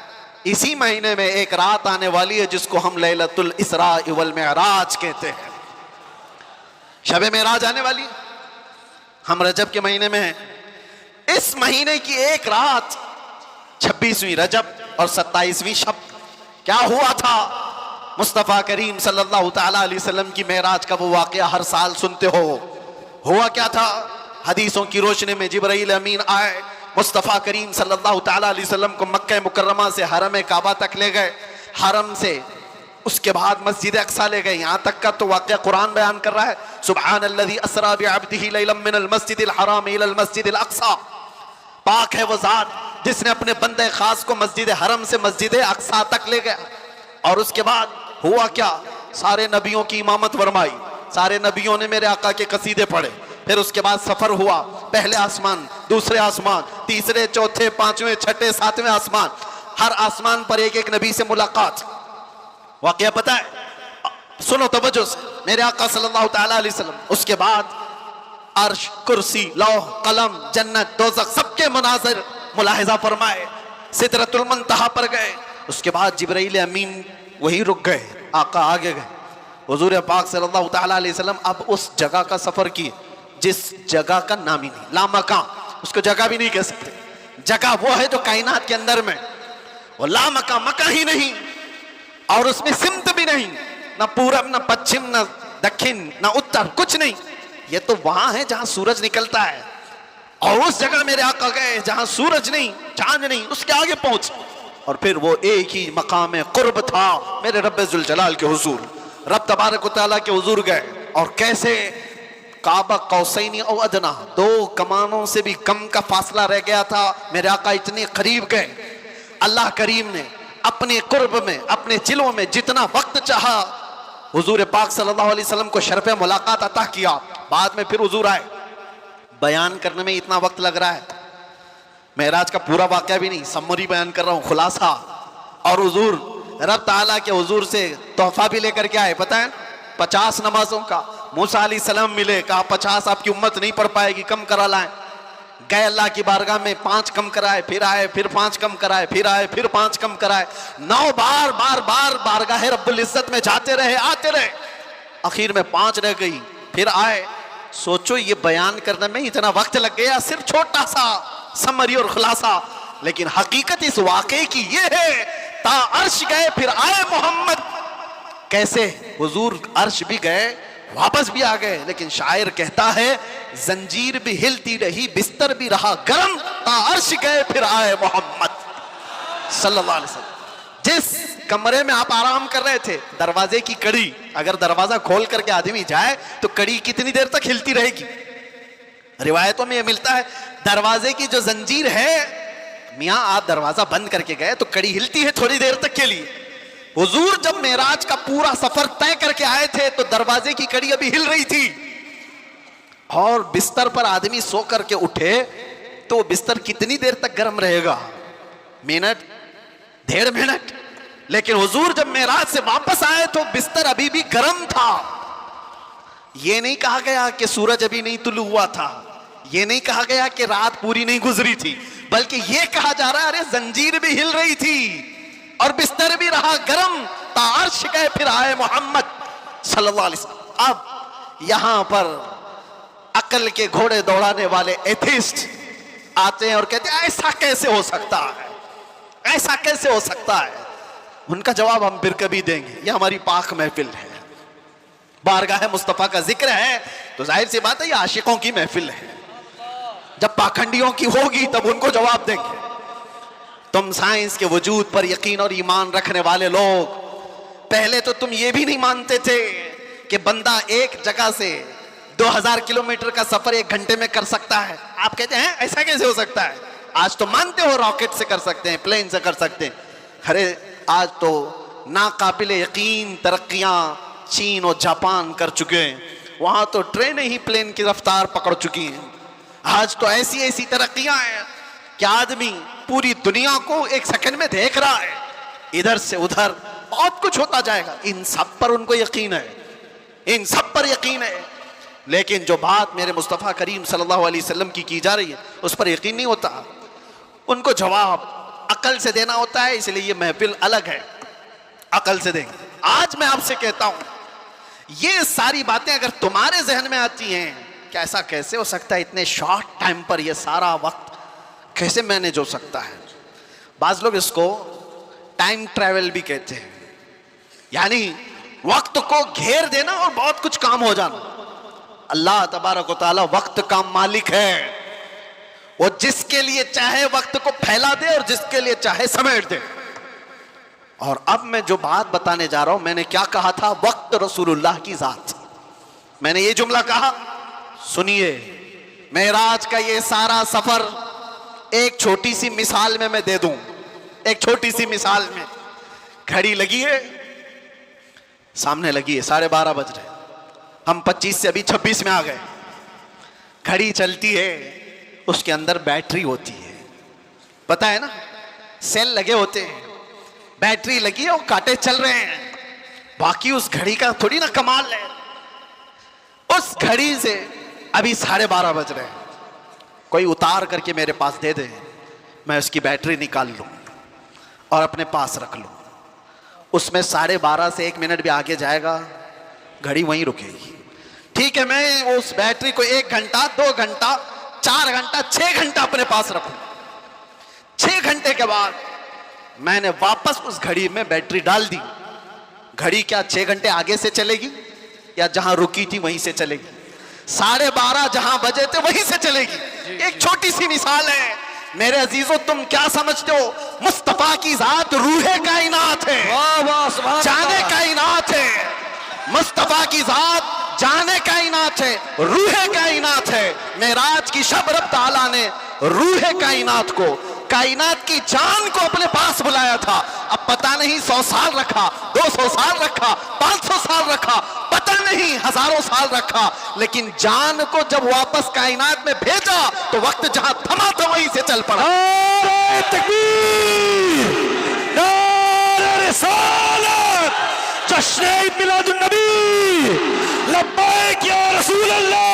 इसी महीने में एक रात आने वाली है जिसको हम लैलतुल इसरा वल मिअराज कहते हैं। शब मेराज आने वाली है। हम रजब के महीने में हैं। इस महीने की एक रात 26वीं रजब और 27वीं शब क्या हुआ था? मुस्तफ़ा करीम सल्लल्लाहु तआला अलैहि वसल्लम की मेराज का वो वाक़या हर साल सुनते हो। हुआ क्या था? हदीसों की रोशनी में जिब्राइल अमीन आए, मुस्तफ़ा करीम सल्लल्लाहु तआला अलैहि वसल्लम को मक्का मुकर्रमा से हरम काबा तक ले गए, हरम से उसके बाद मस्जिद अक्सा ले गए। यहाँ तक का तो वाक़या कुरान बयान कर रहा है, सुब्हानल्लज़ी अस्रा बिअब्दिही लैलन मिनल मस्जिदिल हराम इलल मस्जिदिल अक्सा। पाक है वो ज़ात जिसने अपने बंदे खास को मस्जिद हरम से मस्जिद अक्सा तक ले गया। और उसके बाद हुआ क्या? सारे नबियों की इमामत फरमाई, सारे नबियों ने मेरे आका के कसीदे पढ़े। फिर उसके बाद सफर हुआ, पहले आसमान, दूसरे आसमान, तीसरे, चौथे, पांचवें, छठे, सातवें आसमान। हर आसमान पर एक एक नबी से मुलाकात। वाकया पता है? सुनो तवज्जो से, मेरे आका सल्लल्लाहु तआला अलैहि वसल्लम। उसके बाद अर्श, कुर्सी, लौह, कलम, जन्नत, दोज़ख सबके मनाज़िर मुलाहिजा फरमाए। सिदरतुल मुंतहा पर गए। उसके बाद जिब्राइल अमीन वही रुक गए, आका आगे गए। हुजूर पाक सल्लल्लाहु तआला अलैहि वसल्लम अब उस जगह का सफर किए जिस जगह का नाम ही नहीं, लामकां, उसको जगह भी नहीं कह सकते। जगह वो है जो कायनात के अंदर में, वो लामकां, मका ही नहीं, और उसमें सिमत भी नहीं, ना पूरब, ना पश्चिम, ना दक्षिण, ना उत्तर, कुछ नहीं। ये तो वहां है जहां सूरज निकलता है। और उस जगह मेरे आका गए जहां सूरज नहीं, चांद नहीं, उसके आगे पहुंच। और फिर वो एक ही मकाम कुर्ब था मेरे रब्बे जुल जलाल के हुजूर, रब तबारक व तआला के हुजूर गए। और कैसे? काबा कौसैनी औ अदना, दो कमानों से भी कम का फासला रह गया था। मेरे आका इतने करीब गए। अल्लाह करीम ने अपने कुर्ब में, अपने जिलों में जितना वक्त चाहा हुजूर पाक सल्लल्लाहु अलैहि वसल्लम को शरफ़े मुलाकात अता किया। बाद में फिर हुजूर आए। बयान करने में इतना वक्त लग रहा है, मेराज का पूरा वाक़या भी नहीं, समरी बयान कर रहा हूँ, खुलासा। और हुजूर रब ताला के हुजूर से तोहफा भी लेकर के आए, पता है? 50 नमाजों का। मूसा अलैहिस्सलाम मिले, कहा 50 आपकी उम्मत नहीं पढ़ पाएगी, कम करा लाएं। गए अल्लाह की बारगाह में, 5 कम कराए, फिर आए, फिर 5 कम कराए, फिर आए, फिर 5 कम कराए। 9 बार बार बार बारगाह रब्बुल इज्जत में जाते रहे, आते रहे। आखिर में 5 रह गई, फिर आए। सोचो ये बयान करने में इतना वक्त लग गया, सिर्फ छोटा सा समरी और खुलासा। लेकिन हकीकत इस वाक़े की ये है, ता अर्श गए फिर आए मोहम्मद। कैसे? हुजूर अर्श भी गए, वापस भी आ गए। लेकिन शायर कहता है, जंजीर भी हिलती रही, बिस्तर भी रहा गरम, ता अर्श गए फिर आए मोहम्मद सल्लल्लाहु अलैहि वसल्लम। जिस कमरे में आप आराम कर रहे थे, दरवाजे की कड़ी, अगर दरवाजा खोल करके आदमी जाए तो कड़ी कितनी देर तक हिलती रहेगी? रिवायतों में यह मिलता है, दरवाजे की जो जंजीर है, मियाँ आप दरवाजा बंद करके गए तो कड़ी हिलती है थोड़ी देर तक के लिए। हुजूर जब मेराज का पूरा सफर तय करके आए थे तो दरवाजे की कड़ी अभी हिल रही थी। और बिस्तर पर आदमी सो करके उठे तो बिस्तर कितनी देर तक गर्म रहेगा? Minute, 1.5 minute. लेकिन हुजूर जब मेराज से वापस आए तो बिस्तर अभी भी गर्म था। यह नहीं कहा गया कि सूरज अभी नहीं तुलू हुआ था, यह नहीं कहा गया कि रात पूरी नहीं गुजरी थी। बल्कि ये कहा जा रहा है अरे जंजीर भी हिल रही थी और बिस्तर भी रहा गरम, तार्श गए फिर आए मोहम्मद सल्लल्लाहु अलैहि वसल्लम। अब यहां पर अकल के घोड़े दौड़ाने वाले एथिस्ट आते हैं और कहते हैं ऐसा कैसे हो सकता है, ऐसा कैसे हो सकता है। उनका जवाब हम फिर कभी देंगे, यह हमारी पाक महफिल है, बारगाह मुस्तफा का जिक्र है, तो जाहिर सी बात है ये आशिकों की महफिल है। जब पाखंडियों की होगी तब उनको जवाब देंगे। तुम साइंस के वजूद पर यकीन और ईमान रखने वाले लोग, पहले तो तुम ये भी नहीं मानते थे कि बंदा एक जगह से 2000 किलोमीटर का सफर 1 घंटे में कर सकता है। आप कहते हैं ऐसा कैसे हो सकता है। आज तो मानते हो रॉकेट से कर सकते हैं, प्लेन से कर सकते हैं। अरे आज तो नाकाबिल यकीन तरक्कियां चीन और जापान कर चुके हैं, वहां तो ट्रेनें ही प्लेन की रफ्तार पकड़ चुकी हैं। आज तो ऐसी ऐसी तरक्कियां हैं कि आदमी पूरी दुनिया को 1 सेकंड में देख रहा है, इधर से उधर बहुत कुछ होता जाएगा। इन सब पर उनको यकीन है, इन सब पर यकीन है, लेकिन जो बात मेरे मुस्तफ़ा करीम सल्लल्लाहु अलैहि वसल्लम की जा रही है उस पर यकीन नहीं होता। उनको जवाब अकल से देना होता है, इसलिए ये महफिल अलग है, अकल से देंगे। आज मैं आपसे कहता हूं ये सारी बातें अगर तुम्हारे जहन में आती हैं कि ऐसा कैसे हो सकता है, इतने शॉर्ट टाइम पर ये सारा वक्त कैसे मैनेज हो सकता है। बाज लोग इसको टाइम ट्रैवल भी कहते हैं, यानी वक्त को घेर देना और बहुत कुछ काम हो जाना। अल्लाह तबारक व तआला वक्त का मालिक है, वो जिसके लिए चाहे वक्त को फैला दे और जिसके लिए चाहे समेट दे। और अब मैं जो बात बताने जा रहा हूं, मैंने क्या कहा था, वक्त रसूलुल्लाह की जात। मैंने ये जुमला कहा, सुनिए, मेराज का ये सारा सफर एक छोटी सी मिसाल में मैं दे दूं। एक छोटी सी मिसाल में घड़ी लगी है, सामने लगी है, 12:30 बज रहे, हम 25 से अभी 26 में आ गए। घड़ी चलती है, उसके अंदर बैटरी होती है, पता है ना, सेल लगे होते हैं, बैटरी लगी है और कांटे चल रहे हैं। बाकी उस घड़ी का थोड़ी ना कमाल है। उस घड़ी से अभी 12:30 बज रहे हैं, कोई उतार करके मेरे पास दे दे, मैं उसकी बैटरी निकाल लूं और अपने पास रख लूं, उसमें 12:30 से 1 मिनट भी आगे जाएगा, घड़ी वहीं रुकेगी। ठीक है, मैं उस बैटरी को 1 घंटा, 2 घंटा, 4 घंटा, 6 घंटा अपने पास रखूं। 6 घंटे के बाद मैंने वापस उस घड़ी में बैटरी डाल दी। घड़ी क्या 6 घंटे आगे से चलेगी या जहां रुकी थी वहीं से चलेगी? 12:30 जहां बजे थे वहीं से चलेगी। एक छोटी सी मिसाल है मेरे अजीजों, तुम क्या समझते हो, मुस्तफा की जात रूहे कायनात है, जाने कायनात है। मुस्तफा की जात जाने कायनात है, रूहे कायनात है। मेराज की शब रब ताला ने रूहे कायनात को, कायनात की जान को अपने पास बुलाया था। अब पता नहीं 100 साल रखा, 200 साल रखा, 500 साल रखा, पता नहीं हजारों साल रखा, लेकिन जान को जब वापस कायनात में भेजा तो वक्त जहां थमा था वहीं से चल पड़ा। नारे तकबीर, नारे रिसालत, जश्न मिलादुन नबी, लब्बैक या रसूल अल्लाह।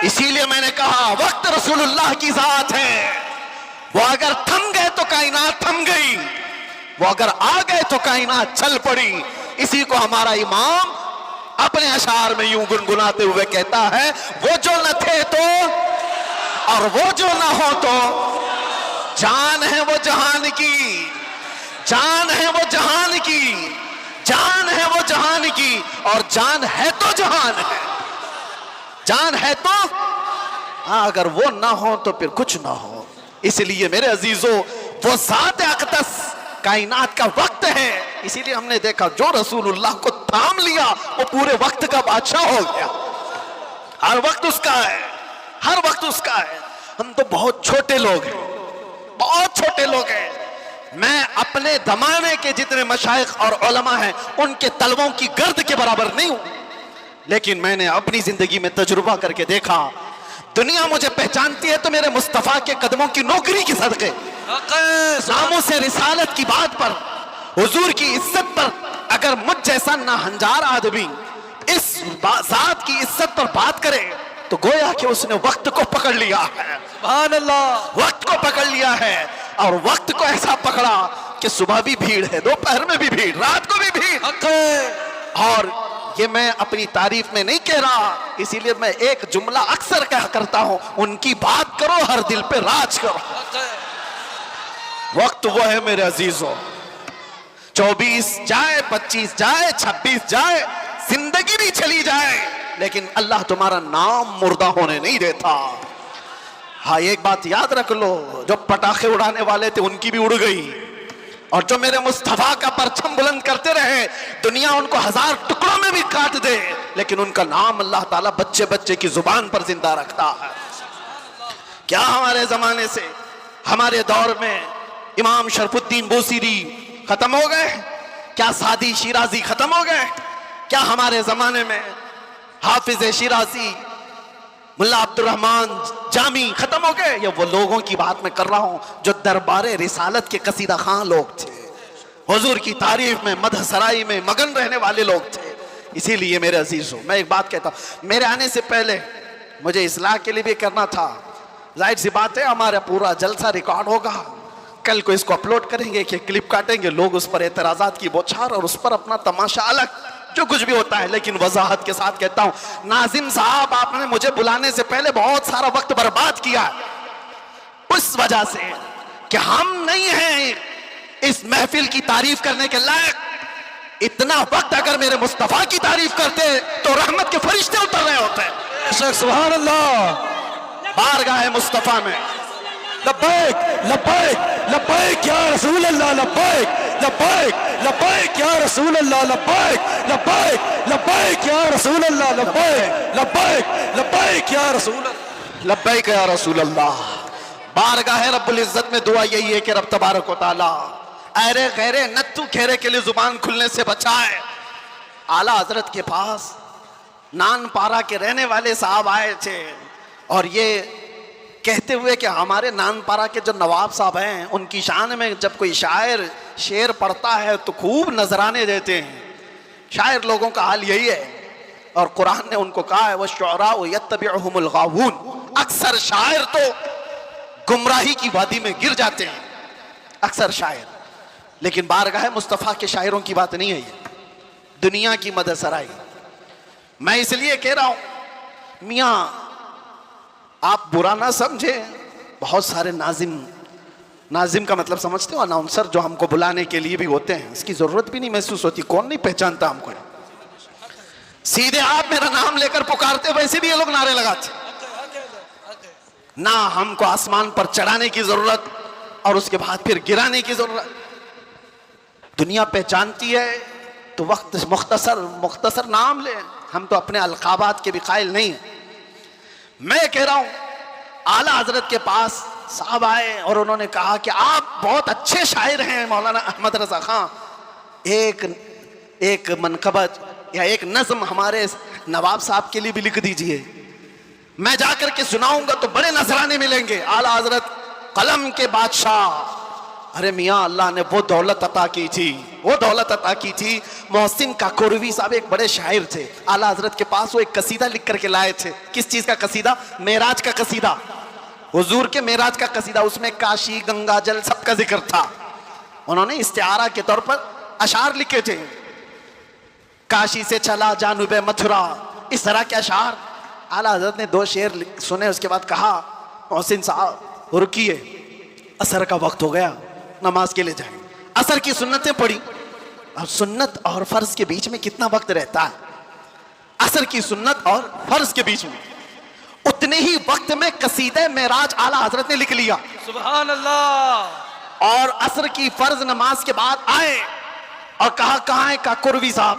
इसीलिए मैंने कहा वक्त रसूलुल्लाह की जात है। वो अगर थम गए तो कायनात थम गई, वो अगर आ गए तो कायनात चल पड़ी। इसी को हमारा इमाम अपने अशार में यूं गुनगुनाते हुए कहता है, वो जो न थे तो और वो जो न हो तो, जान है वो जहान की, जान है वो जहान की, जान है वो जहान की, और जान है तो जहान है, जान है तो। हाँ, अगर वो ना हो तो फिर कुछ ना हो। इसलिए मेरे अजीजों, वो ज़ात अक़दस कायनात का वक्त है। इसीलिए हमने देखा जो रसूलुल्लाह को थाम लिया वो पूरे वक्त का बादशाह हो गया। हर वक्त उसका है, हर वक्त उसका है। हम तो बहुत छोटे लोग हैं, बहुत छोटे लोग हैं। मैं अपने जमाने के जितने मशाइख और उलमा हैं उनके तलवों की गर्द के बराबर नहीं हूं, लेकिन मैंने अपनी जिंदगी में तजुर्बा करके देखा, दुनिया मुझे पहचानती है तो मेरे मुस्तफा के कदमों की नौकरी की सदके, नामों से रिसालत की बात पर, हुजूर की इज्जत पर। अगर मुझ जैसा नाहंजार आदमी इस जात की इज्जत पर बात करे तो गोया कि उसने वक्त को पकड़ लिया है, सुभान अल्लाह। वक्त को पकड़ लिया है। और वक्त को ऐसा पकड़ा कि सुबह भी भीड़ है, दोपहर में भी भीड़, रात को भी भीड़। हक है। और ये मैं अपनी तारीफ में नहीं कह रहा, इसीलिए मैं एक जुमला अक्सर कहा करता हूं, उनकी बात करो हर दिल पे राज करो। हक है। वक्त वो है मेरे अजीजों, 24 जाए, 25 जाए, 26 जाए, जिंदगी भी चली जाए, लेकिन अल्लाह तुम्हारा नाम मुर्दा होने नहीं देता। हाँ, एक बात याद रख लो, जो पटाखे उड़ाने वाले थे उनकी भी उड़ गई, और जो मेरे मुस्तफा का परचम बुलंद करते रहे, दुनिया उनको 1000 टुकड़ों में भी काट दे, लेकिन उनका नाम अल्लाह ताला बच्चे बच्चे की जुबान पर जिंदा रखता है। क्या हमारे जमाने से, हमारे दौर में इमाम शरफुद्दीन बूसीरी खत्म हो गए? क्या सादी शिराजी खत्म हो गए? क्या हमारे जमाने में हाफिज शिराजी, मुल्ला अब्दुर्रहमान जामी खत्म हो गए? ये वो लोगों की बात मैं कर रहा हूं जो दरबारे रिसालत के कसीदा खां लोग थे, हुजूर की तारीफ में, मदह सराई में मगन रहने वाले लोग थे। इसीलिए मेरे अजीजों, मैं एक बात कहता हूं, मेरे आने से पहले मुझे इस्लाह के लिए भी करना था। जाहिर सी बात है, हमारा पूरा जलसा रिकॉर्ड होगा, कल को इसको अपलोड करेंगे कि क्लिप काटेंगे, लोग उस पर एतराजात की बौछार और उस पर अपना तमाशा अलग, जो कुछ भी होता है। लेकिन वजाहत के साथ कहता हूं, नाजिम साहब, आपने मुझे बुलाने से पहले बहुत सारा वक्त बर्बाद किया उस वजह से कि हम नहीं हैं इस महफिल की तारीफ करने के लायक। इतना वक्त अगर मेरे मुस्तफा की तारीफ करते तो रहमत के फरिश्ते उतर रहे होते। सुभान अल्लाह। बारगाह मुस्तफा में लब्बैक लब्बैक लब्बैक या रसूल अल्लाह, लब्बैक लब्बैक लब्बैक या रसूल अल्लाह, लब्बैक लब्बैक लब्बैक या रसूल अल्लाह, लब्बैक लब्बैक लब्बैक या रसूल अल्लाह, लब्बैक या रसूल अल्लाह। बारगाह रब्बुल इज्जत में दुआ यही है कि रब तबारक व तआला अरे गैरे नत्थु खेरे के लिए जुबान खुलने से बचाए। आला हजरत के पास नानपारा के रहने वाले साहब आए थे और ये कहते हुए कि हमारे नानपारा के जो नवाब साहब हैं, उनकी शान में जब कोई शायर शेर पढ़ता है तो खूब नजराने देते हैं। शायर लोगों का हाल यही है, और कुरान ने उनको कहा है, वश्शुअरा यत्तबिउहुमुल गावून, अक्सर शायर तो गुमराही की वादी में गिर जाते हैं, अक्सर शायर। लेकिन बारगाह मुस्तफ़ा के शायरों की बात नहीं है ये, दुनिया की मदद सराई। मैं इसलिए कह रहा हूं, मियाँ आप बुरा ना समझे, बहुत सारे नाजिम का मतलब समझते हो, अनाउंसर जो हमको बुलाने के लिए भी होते हैं, इसकी जरूरत भी नहीं महसूस होती, कौन नहीं पहचानता हमको, सीधे आप मेरा नाम लेकर पुकारते, वैसे भी ये लोग नारे लगाते। ना हमको आसमान पर चढ़ाने की जरूरत और उसके बाद फिर गिराने की जरूरत। दुनिया पहचानती है तो वक्त मुख्तसर नाम ले, हम तो अपने अलकाबात के भी कायल नहीं। मैं कह रहा हूं, आला हजरत के पास साहब आए और उन्होंने कहा कि आप बहुत अच्छे शायर हैं मौलाना अहमद रजा खां, एक मनकबत या एक नज्म हमारे नवाब साहब के लिए भी लिख दीजिए, मैं जाकर के सुनाऊंगा तो बड़े नजराने मिलेंगे। आला हजरत कलम के बादशाह, अरे मियाँ अल्लाह ने वो दौलत अता की थी, वो दौलत अता की थी। मोहसिन काकोरवी साहब एक बड़े शायर थे, आला हजरत के पास वो एक कसीदा लिख करके लाए थे। किस चीज का कसीदा? मेराज का कसीदा, हुजूर के मेराज का कसीदा। उसमें काशी गंगा जल सबका जिक्र था। उन्होंने इस्तिआरा के तौर पर अशार लिखे थे, काशी से चला जानुबे मथुरा, इस तरह के अशार। आला हजरत ने 2 शेर सुने, उसके बाद कहा, मोहसिन साहब रुकिए, असर का वक्त हो गया, नमाज के लिए जाएं। असर की सुन्नतें पढ़ी, अब सुन्नत और फर्ज के बीच में कितना वक्त रहता है? असर की सुन्नत और फर्ज के बीच में उतने ही वक्त में कसीदे मेराज आला हजरत ने लिख लिया। सुभान अल्लाह। और असर की फर्ज नमाज के बाद आए और कहा, कहाँ है काकोरवी साहब,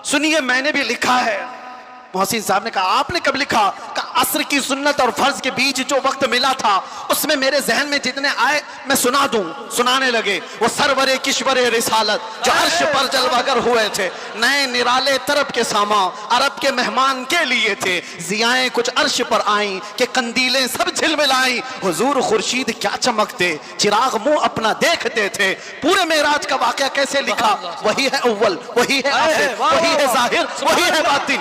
सुनिए मैंने भी लिखा है। मोहसिन साहब ने कहा, आपने कब लिखा? कहा, असर की सुन्नत और फर्ज के बीच जो वक्त मिला था उसमें मेरे जहन में जितने आए मैं सुना दूं। सुनाने लगे। वो सरवरे किश्वरे रिसालत जो अर्श पर जलवागर हुए थे, नए निराले तरफ के सामा अरब के मेहमान के लिए थे। जियाएं कुछ अर्श पर आई कि कंदीलें सब झिलमिलाई, हुजूर खुर्शीद क्या चमकते, चिराग मुंह अपना देखते थे। पूरे मेराज का वाकया कैसे लिखा? वही है अव्वल, वही है आखिर, वही है जाहिर, वही है बातिन।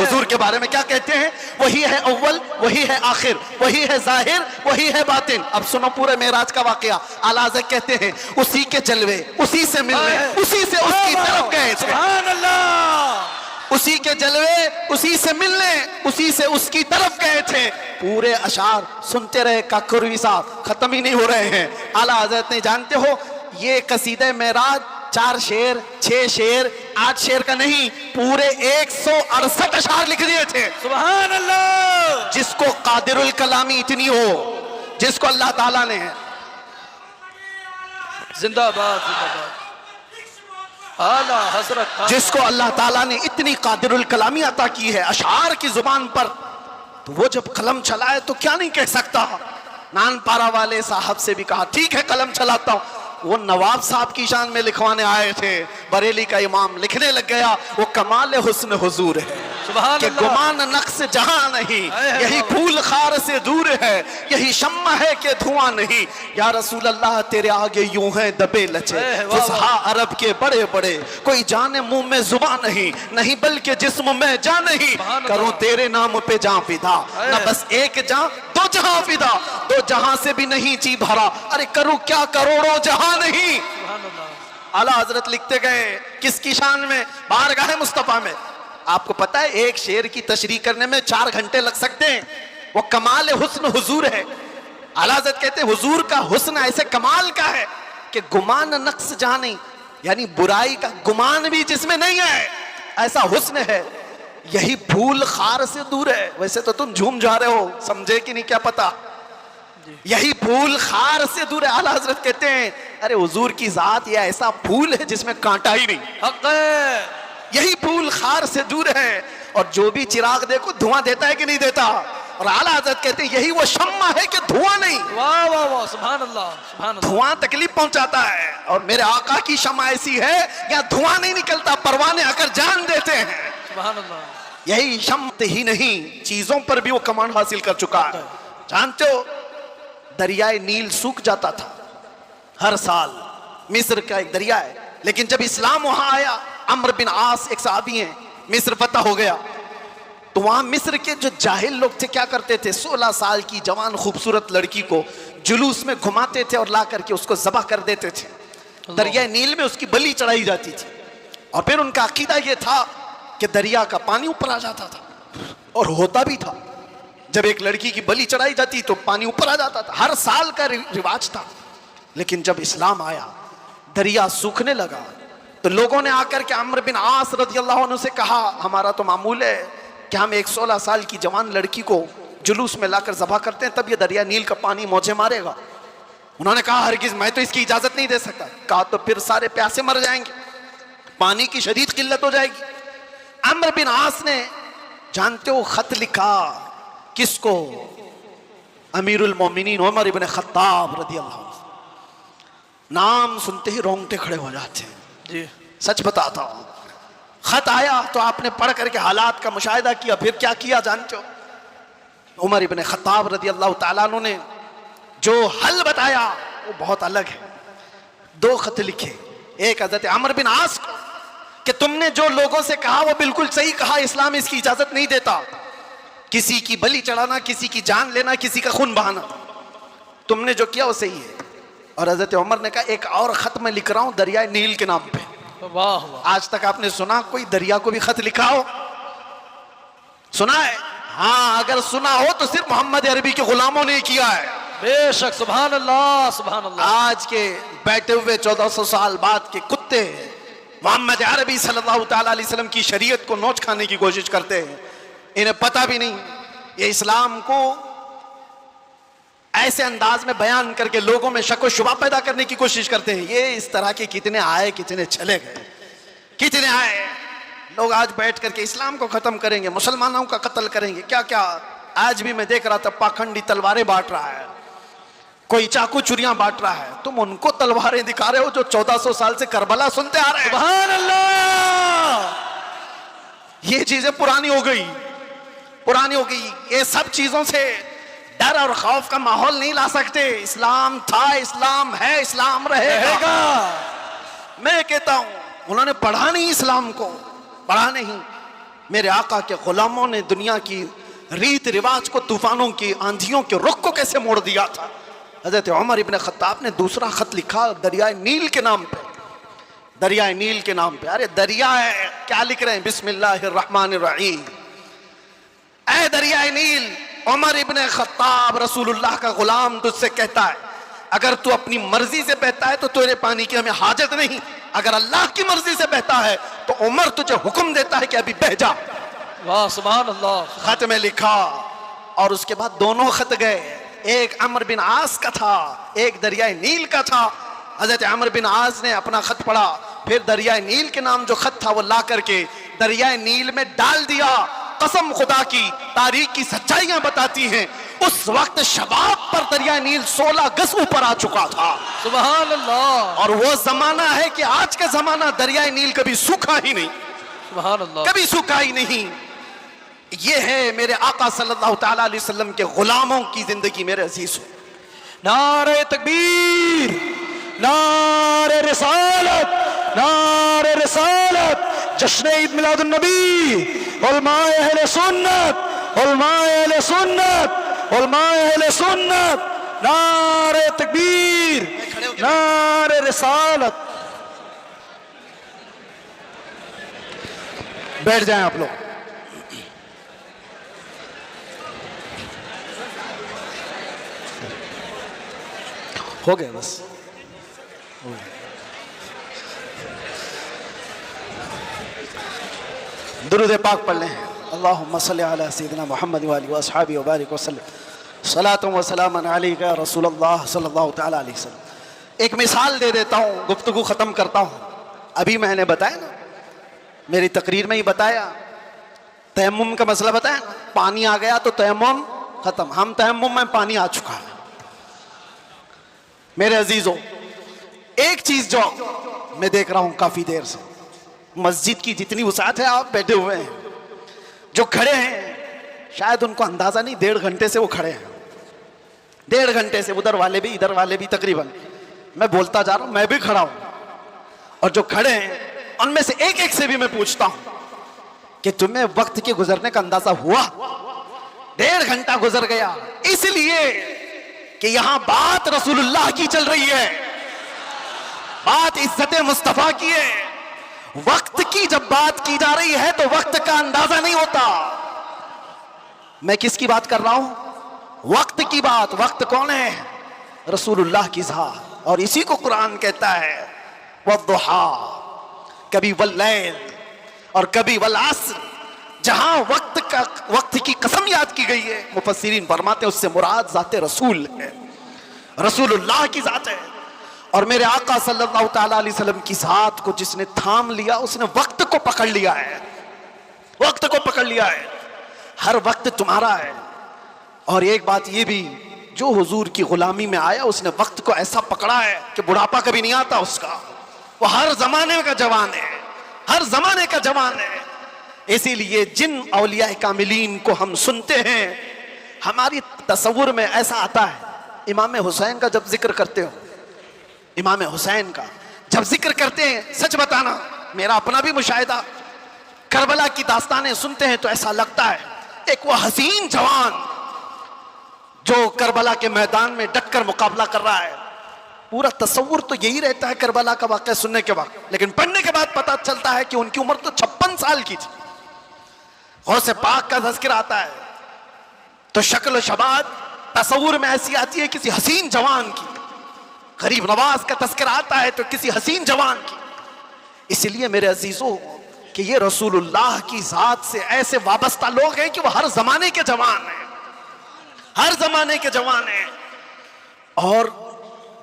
हुजूर के बारे में क्या कहते हैं? वही है अव्वल, वही है आखिर, वही है जाहिर, वही है बातिन। अब सुनो पूरे मेराज का वाकया। आला हज़रत कहते हैं उसी के जलवे, उसी से मिलने, उसी से उसकी तरफ गए थे। सुभान अल्लाह। उसी के जलवे, उसी से मिलने, उसी से उसकी तरफ गए थे। पूरे अशार सुनते रहे काकुरवी साहब, खत्म ही नहीं हो रहे हैं। आला हज़रत ने, जानते हो ये कसीदे मेराज 4 शेर, 6 शेर, 8 शेर का नहीं, पूरे 168 अशार लिख दिए थे। सुभान अल्लाह। जिसको कादिरुल कलामी इतनी हो, जिसको अल्लाह ताला ने, जिंदाबाद जिंदाबाद आला हजरत, जिसको अल्लाह ताला ने इतनी कादिरुल कलामी अता की है अशार की जुबान पर, तो वो जब कलम चलाए तो क्या नहीं कह सकता। नानपारा वाले साहब से भी कहा ठीक है कलम चलाता हूं। वो नवाब साहब की शान में लिखवाने आए थे, बरेली का इमाम लिखने लग गया वो कमाल हुस्न हुजूर है सुभान कि अल्लाह। गुमान नक्श जहां नहीं, यही फूल खार से दूर है, यही शम्मा है कि धुआं नहीं। या रसूल अल्लाह तेरे आगे यूं है दबे लचे, फुसहा अरब के बड़े बड़े, कोई जाने मुंह में जुबान नहीं, नहीं बल्कि जिस्म में जान नहीं। करूं तेरे नाम पे जान फिदा, न बस एक जान दो जहां फिदा, दो जहां से भी नहीं जी भरा, अरे करूं क्या करोड़ों जहां नहीं। आला हजरत लिखते गए किसकी शान में, बारगाह मुस्तफा में। आपको पता है एक शेर की तशरीह करने में 4 घंटे लग सकते हैं। वो कमाल हुस्न हुजूर है। आला हज़रत कहते हैं हुजूर का हुस्न ऐसे कमाल का है कि गुमान नक्स जाने, यानी बुराई का गुमान भी जिसमें नहीं है, ऐसा हुस्न है। यही फूल खार से दूर है। वैसे तो तुम झूम जा रहे हो, समझे कि नहीं क्या पता। यही फूल खार से दूर है। आला हज़रत कहते हैं अरे हुजूर की जात ये ऐसा फूल है जिसमें कांटा ही नहीं, हक है। यही फूल खार से दूर है। और जो भी चिराग देखो धुआं देता है कि नहीं देता। और आला हज़रत कहते हैं यही वो शम्मा है कि धुआं नहीं। वाह वाह वाह सुभान अल्लाह सुभान अल्लाह। धुआं तकलीफ पहुंचाता है और मेरे आका की शम्मा ऐसी है यहाँ धुआं नहीं निकलता, परवाने आकर जान देते हैं। सुभान अल्लाह। यही शम्त ही नहीं चीजों पर भी वो कमांड हासिल कर चुका है। जानते हो दरियाए नील सूख जाता था हर साल, मिस्र का एक दरिया है, लेकिन जब इस्लाम वहां आया, अम्र बिन आस एक सहाबी हैं, मिस्र फतह हो गया, तो वहां मिस्र के जो जाहिल लोग थे क्या करते थे, 16 साल की जवान खूबसूरत लड़की को जुलूस में घुमाते थे और ला करके उसको ज़बह कर देते थे। दरिया नील में उसकी बलि चढ़ाई जाती थी और फिर उनका अकीदा ये था कि दरिया का पानी ऊपर आ जाता था। और होता भी था, जब एक लड़की की बलि चढ़ाई जाती तो पानी ऊपर आ जाता था, हर साल का रिवाज था। लेकिन जब इस्लाम आया, दरिया सूखने लगा, तो लोगों ने आकर के अम्र बिन आस रज़ी अल्लाह अन्हु से कहा हमारा तो मामूल है कि हम एक 16 साल की जवान लड़की को जुलूस में लाकर ज़बह करते हैं, तब ये दरिया नील का पानी मौजे मारेगा। उन्होंने कहा हरगिज़ मैं तो इसकी इजाज़त नहीं दे सकता। कहा तो फिर सारे प्यासे मर जाएंगे, पानी की शदीद किल्लत हो जाएगी। अम्र बिन आस ने, जानते हो, खत लिखा किसको, अमीरुल मोमिनीन उमर इब्न खत्ताब रज़ी अल्लाह अन्हु। नाम सुनते ही रोंगटे खड़े हो जाते हैं जी। सच बताता हूं। खत आया तो आपने पढ़ करके हालात का मुशाहिदा किया, फिर क्या किया जानते हो, उमर इब्न खत्ताब रज़ी अल्लाह ताला अन्हु ने जो हल बताया वो बहुत अलग है। 2 खत लिखे, एक हज़रत अम्र बिन आस को कि तुमने जो लोगों से कहा वो बिल्कुल सही कहा, इस्लाम इसकी इजाजत नहीं देता, किसी की बलि चढ़ाना, किसी की जान लेना, किसी का खून बहाना, तुमने जो किया वो सही है। और हज़रत उमर ने कहा एक और खत मैं लिख रहा हूं दरिया नील के नाम पे। वाह वाह। आज तक आपने सुना कोई दरिया को भी खत लिखा हो? सुना है? हाँ, अगर सुना हो तो सिर्फ मोहम्मद अरबी के गुलामों ने किया है। बेशक सुभान अल्लाह सुभान अल्लाह। आज के बैठे हुए 1400 साल बाद के कुत्ते मोहम्मद अरबी सल्लल्लाहु ताला अलैहि वसल्लम की शरीयत को नोच खाने की कोशिश करते हैं, इन्हें पता भी नहीं। ये इस्लाम को ऐसे अंदाज में बयान करके लोगों में शक व शुबा पैदा करने की कोशिश करते हैं। ये इस तरह के कितने आए कितने चले गए, कितने आए लोग आज बैठ करके इस्लाम को खत्म करेंगे, मुसलमानों का कत्ल करेंगे, क्या क्या। आज भी मैं देख रहा था पाखंडी तलवारें बांट रहा है, कोई चाकू चुरियां बांट रहा है। तुम उनको तलवारें दिखा रहे हो जो 1400 साल से करबला सुनते आ रहे हैं। सुभान अल्लाह। ये चीजें पुरानी हो गई, पुरानी हो गई। ये सब चीजों से डर और खौफ का माहौल नहीं ला सकते। इस्लाम था, इस्लाम है, इस्लाम रहेगा। मैं कहता हूं उन्होंने पढ़ा नहीं, इस्लाम को पढ़ा नहीं। मेरे आका के गुलामों ने दुनिया की रीत रिवाज को, तूफानों की, आंधियों के रुख को कैसे मोड़ दिया था। हजरत उमर इब्न खत्ताब ने दूसरा खत लिखा दरियाए नील के नाम पे, दरियाए नील के नाम पे। अरे दरिया है, क्या लिख रहे हैं, बिस्मिल्लाहिर्रहमानिर्रहीम। ऐ दरियाए नील, उमर इब्न खत्ताब रसूलुल्लाह का गुलाम तुझसे कहता है, अगर तू अपनी मर्जी से बहता है तो तेरे पानी की हमें हाजत नहीं, अगर अल्लाह की मर्जी से बहता है तो उमर तुझे हुक्म देता है कि अभी बह जा। वाह सुभान अल्लाह। खत में लिखा और उसके बाद दोनों खत गए, एक अमर बिन आस का था, एक दरियाए नील का था। हजरत अमर बिन आस ने अपना खत पढ़ा, फिर दरियाए नील के नाम जो खत था वो ला करके दरियाए नील में डाल दिया। कसम खुदा की, तारीख की सच्चाइयां बताती हैं उस वक्त शबाब पर दरिया नील 16 गज ऊपर आ चुका था। सुभान अल्लाह। और वो जमाना है कि आज का जमाना दरिया नील कभी सूखा ही नहीं, सुभान अल्लाह, कभी सूखा ही नहीं। ये है मेरे आका सल्लल्लाहु ताला अलैहि वसल्लम के गुलामों की जिंदगी। मेरे अजीज हो, नारे तकबीर, नारे रिसालत, नारे रिसालत, जश्न ईद मिलादुन नबी, उलमाए अहले सुन्नत, उलमाए अहले सुन्नत, उलमाए अहले सुन्नत, नारे तकबीर, नारे रिसालत। बैठ जाएं आप लोग। हो गया बस। दुरूद पाक पढ़ लें। अल्लाहुम्मा सल्ली अला सय्यिदिना मुहम्मद व आलिहि व अस्हाबिहि व बारिक वसल्लम। सलातु व सलामुन अलैका या रसूलल्लाह सल्लल्लाहु तआला अलैहि वसल्लम। एक मिसाल दे देता हूँ, गुफ्तगू ख़त्म करता हूँ। अभी मैंने बताया ना, मेरी तकरीर में ही बताया, तयम्मुम का मसला बताया ना, पानी आ गया तो तयम्मुम ख़त्म। हम तयम्मुम में पानी आ चुका है। मेरे अजीजों, एक चीज़ जो मैं देख रहा हूँ काफ़ी देर से, मस्जिद की जितनी वसात है, आप बैठे हुए हैं, जो खड़े हैं शायद उनको अंदाजा नहीं, 1.5 घंटे से वो खड़े हैं, 1.5 घंटे से, उधर वाले भी इधर वाले भी, तकरीबन मैं बोलता जा रहा हूं, मैं भी खड़ा हूं। और जो खड़े हैं उनमें से एक एक से भी मैं पूछता हूं कि तुम्हें वक्त के गुजरने का अंदाजा हुआ? 1.5 घंटा गुजर गया, इसलिए कि यहां बात रसूलुल्लाह की चल रही है, बात इज्जत मुस्तफा की है। वक्त की जब बात की जा रही है तो वक्त का अंदाजा नहीं होता। मैं किसकी बात कर रहा हूं? वक्त की बात। वक्त कौन है? रसूलुल्लाह की ज़ात। और इसी को कुरान कहता है वद्दुहा, कभी वल्लैल और कभी वल अस्र। जहां वक्त की कसम याद की गई है, मुफस्सिरीन फरमाते हैं उससे मुराद ज़ाते रसूल है, रसूलुल्लाह की ज़ात है। और मेरे आका सल्लल्लाहु ताला अलैहि वसल्लम की ज़ात को जिसने थाम लिया, उसने वक्त को पकड़ लिया है, वक्त को पकड़ लिया है। हर वक्त तुम्हारा है। और एक बात ये भी, जो हुजूर की गुलामी में आया उसने वक्त को ऐसा पकड़ा है कि बुढ़ापा कभी नहीं आता उसका। वो हर जमाने का जवान है, हर जमाने का जवान है। इसीलिए जिन औलिया कामिलीन को हम सुनते हैं, हमारी तसव्वुर में ऐसा आता है, इमाम हुसैन का जब जिक्र करते हो, इमाम हुसैन का जब जिक्र करते हैं, सच बताना, मेरा अपना भी मुशाहिदा, करबला की दास्तानें सुनते हैं तो ऐसा लगता है एक वो हसीन जवान जो करबला के मैदान में डटकर मुकाबला कर रहा है। पूरा तसव्वुर तो यही रहता है करबला का वाक़या सुनने के वक्त, लेकिन पढ़ने के बाद पता चलता है कि उनकी उम्र तो 56 साल की थी। गौसे पाक का तज़किरा आता है तो शक्ल शबात तसव्वुर में ऐसी आती है किसी हसीन जवान की। गरीब नवाज का तज़किरा आता है तो किसी हसीन जवान की। इसलिए मेरे अजीजों कि ये रसूलुल्लाह की ज़ात से ऐसे वाबस्ता लोग हैं कि वो हर जमाने के जवान हैं, हर जमाने के जवान हैं। और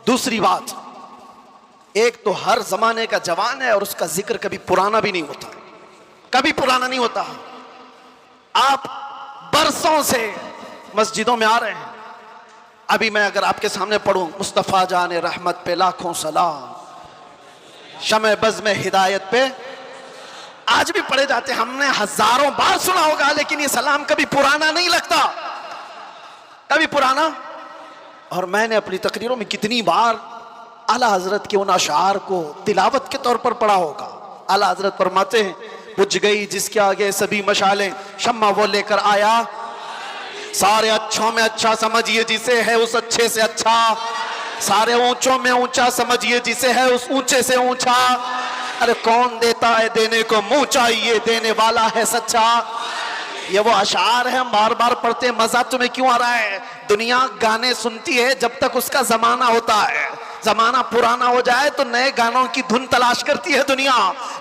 दूसरी बात, एक तो हर जमाने का जवान है और उसका जिक्र कभी पुराना भी नहीं होता, कभी पुराना नहीं होता। आप बरसों से मस्जिदों में आ रहे हैं। अभी मैं अगर आपके सामने पढ़ूं, मुस्तफ़ा जाने रहमत पे लाखों सलाम, शमे बज़ में हिदायत पे, आज भी पढ़े जाते, हमने हजारों बार सुना होगा, लेकिन ये सलाम कभी पुराना नहीं लगता, कभी पुराना। और मैंने अपनी तकरीरों में कितनी बार आला हजरत के उन अशार को तिलावत के तौर पर पढ़ा होगा। आला हजरत फरमाते हैं, बुझ गई जिसके आगे सभी मशालें, शम्मा वो लेकर आया सारे अच्छों में अच्छा समझिए जिसे है उस अच्छे से अच्छा, सारे ऊंचों में ऊंचा समझिए जिसे है उस ऊंचे से ऊंचा। अरे कौन देता है देने को मुंह चाहिए, देने वाला है सच्चा। ये वो अशार है, हम बार बार पढ़ते हैं। मजा तुम्हें क्यों आ रहा है? दुनिया गाने सुनती है जब तक उसका जमाना होता है, जमाना पुराना हो जाए तो नए गानों की धुन तलाश करती है दुनिया।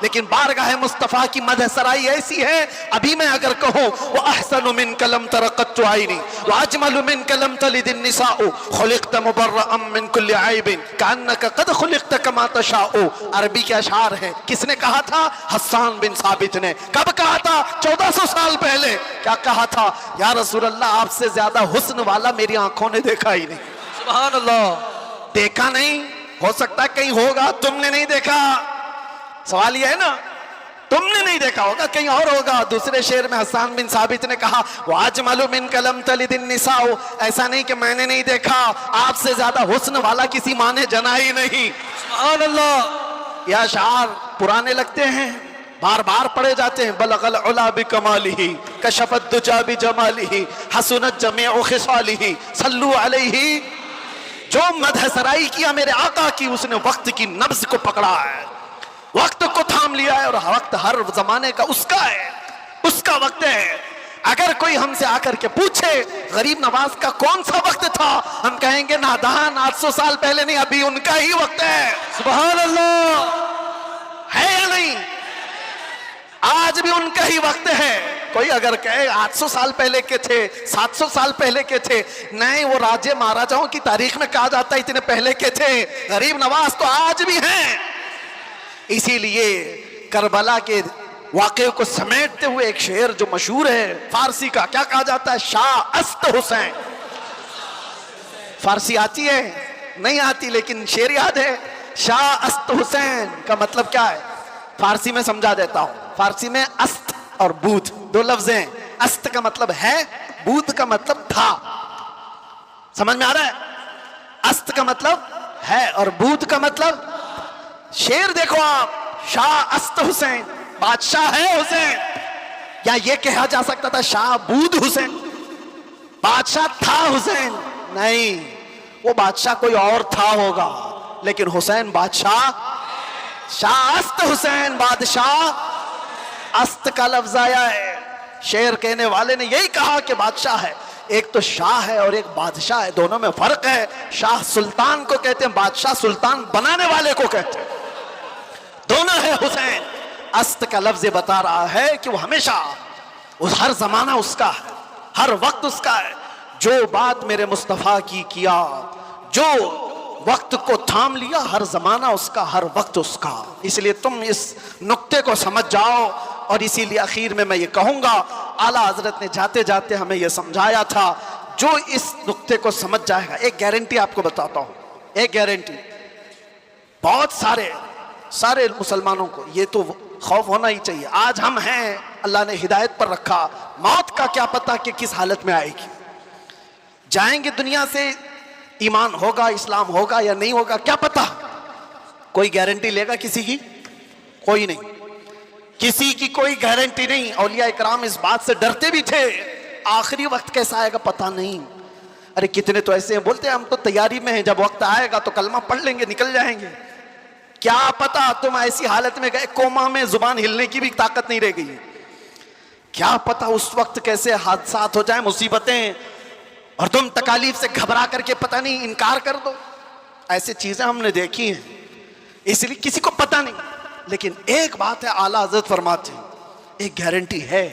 लेकिन बारगाह मुस्तफा की मदह सराई ऐसी है, अभी मैं अगर कहूं वो अहसनु मिन कलम तरक़त आइनी व अजमलु मिन कलम तलिदिन निसाउ खुलिक़त मुबर्रअम मिन कुल्लि ऐबिन कअन्नका क़द खुलिक़त कमा तशाउ। अरबी के अशार है। किसने कहा था? हस्सान बिन साबित ने। कब कहा था? 1400 साल पहले। क्या कहा था? या रसूल अल्लाह, आपसे ज्यादा हुस्न वाला मेरी आंखों ने देखा ही नहीं। सुभान अल्लाह। देखा नहीं, हो सकता है कहीं होगा, तुमने नहीं देखा। सवाल यह है ना, तुमने नहीं देखा होगा, कहीं और होगा। दूसरे शेर में हस्सान बिन साबित ने कहा वाजमलु मिन कलम तलिदिन निसाउ, ऐसा नहीं कि मैंने नहीं देखा, आपसे ज्यादा हुस्न वाला किसी माँ ने जना ही नहीं। सुभान अल्लाह। यह अशार पुराने लगते हैं, बार बार पढ़े जाते हैं। बलगल उला बिकमालिही कशफत दुजा बिजमालिही हसनत जमीउ खिसालिही सल्लु अलैहि। जो मदह सराई किया मेरे आका की, उसने वक्त की नब्ज को पकड़ा है, वक्त को थाम लिया है। और वक्त हर जमाने का उसका है, उसका वक्त है। अगर कोई हमसे आकर के पूछे गरीब नवाज का कौन सा वक्त था, हम कहेंगे नादान, 800 साल पहले नहीं, अभी उनका ही वक्त है। सुभान अल्लाह। है या नहीं? आज भी उनका ही वक्त है। कोई अगर कहे 800 साल पहले के थे, 700 साल पहले के थे, नहीं, वो राजे महाराजाओं की तारीख में कहा जाता है इतने पहले के थे। गरीब नवाज तो आज भी हैं। इसीलिए करबला के वाक़े को समेटते हुए एक शेर जो मशहूर है फारसी का, क्या कहा जाता है? शाह अस्त हुसैन। फारसी आती है? नहीं आती, लेकिन शेर याद है। शाह अस्त हुसैन का मतलब क्या है? फारसी में समझा देता हूं। फारसी में अस्त और बूथ दो लफ्ज हैं। अस्त का मतलब है, बूथ का मतलब था। समझ में आ रहा है? अस्त का मतलब है और बूथ का मतलब। शेर देखो आप, शाह अस्त हुसैन, बादशाह है हुसैन। या ये कहा जा सकता था शाह बूद हुसैन, बादशाह था हुसैन। नहीं, वो बादशाह कोई और था होगा, लेकिन हुसैन बादशाह। शाह अस्त हुसैन, बादशाह। अस्त का लफ्ज आया है। शेर कहने वाले ने यही कहा कि बादशाह है, एक तो शाह है और एक बादशाह है, दोनों में फर्क है। शाह सुल्तान को कहते हैं, बादशाह सुल्तान बनाने वाले को कहते हैं। दोनों है हुसैन। अस्त का लफ्ज बता रहा है कि वो हमेशा, उस हर जमाना उसका है, हर वक्त उसका है। जो बात मेरे मुस्तफा की किया, जो वक्त को थाम लिया, हर जमाना उसका, हर वक्त उसका। इसलिए तुम इस नुक्ते को समझ जाओ। और इसीलिए आखिर में मैं ये कहूंगा, आला हजरत ने जाते जाते हमें यह समझाया था, जो इस नुक्ते को समझ जाएगा। एक गारंटी आपको बताता हूं, एक गारंटी। बहुत सारे मुसलमानों को ये तो खौफ होना ही चाहिए। आज हम हैं, अल्लाह ने हिदायत पर रखा, मौत का क्या पता कि किस हालत में आएगी। जाएंगे दुनिया से, ईमान होगा, इस्लाम होगा या नहीं होगा, क्या पता। कोई गारंटी लेगा किसी की? कोई नहीं, किसी की कोई गारंटी नहीं। औलिया इकराम इस बात से डरते भी थे, आखिरी वक्त कैसा आएगा पता नहीं। अरे कितने तो ऐसे हैं, बोलते हैं हम तो तैयारी में हैं, जब वक्त आएगा तो कलमा पढ़ लेंगे, निकल जाएंगे। क्या पता तुम ऐसी हालत में गए, कोमा में, जुबान हिलने की भी ताकत नहीं रह गई। क्या पता उस वक्त कैसे हादसात हो जाए, मुसीबतें, और तुम तकालीफ से घबरा करके पता नहीं इनकार कर दो। ऐसी चीजें हमने देखी हैं, इसलिए किसी को पता नहीं। लेकिन एक बात है, आला हज़रत फरमाते हैं, एक गारंटी है,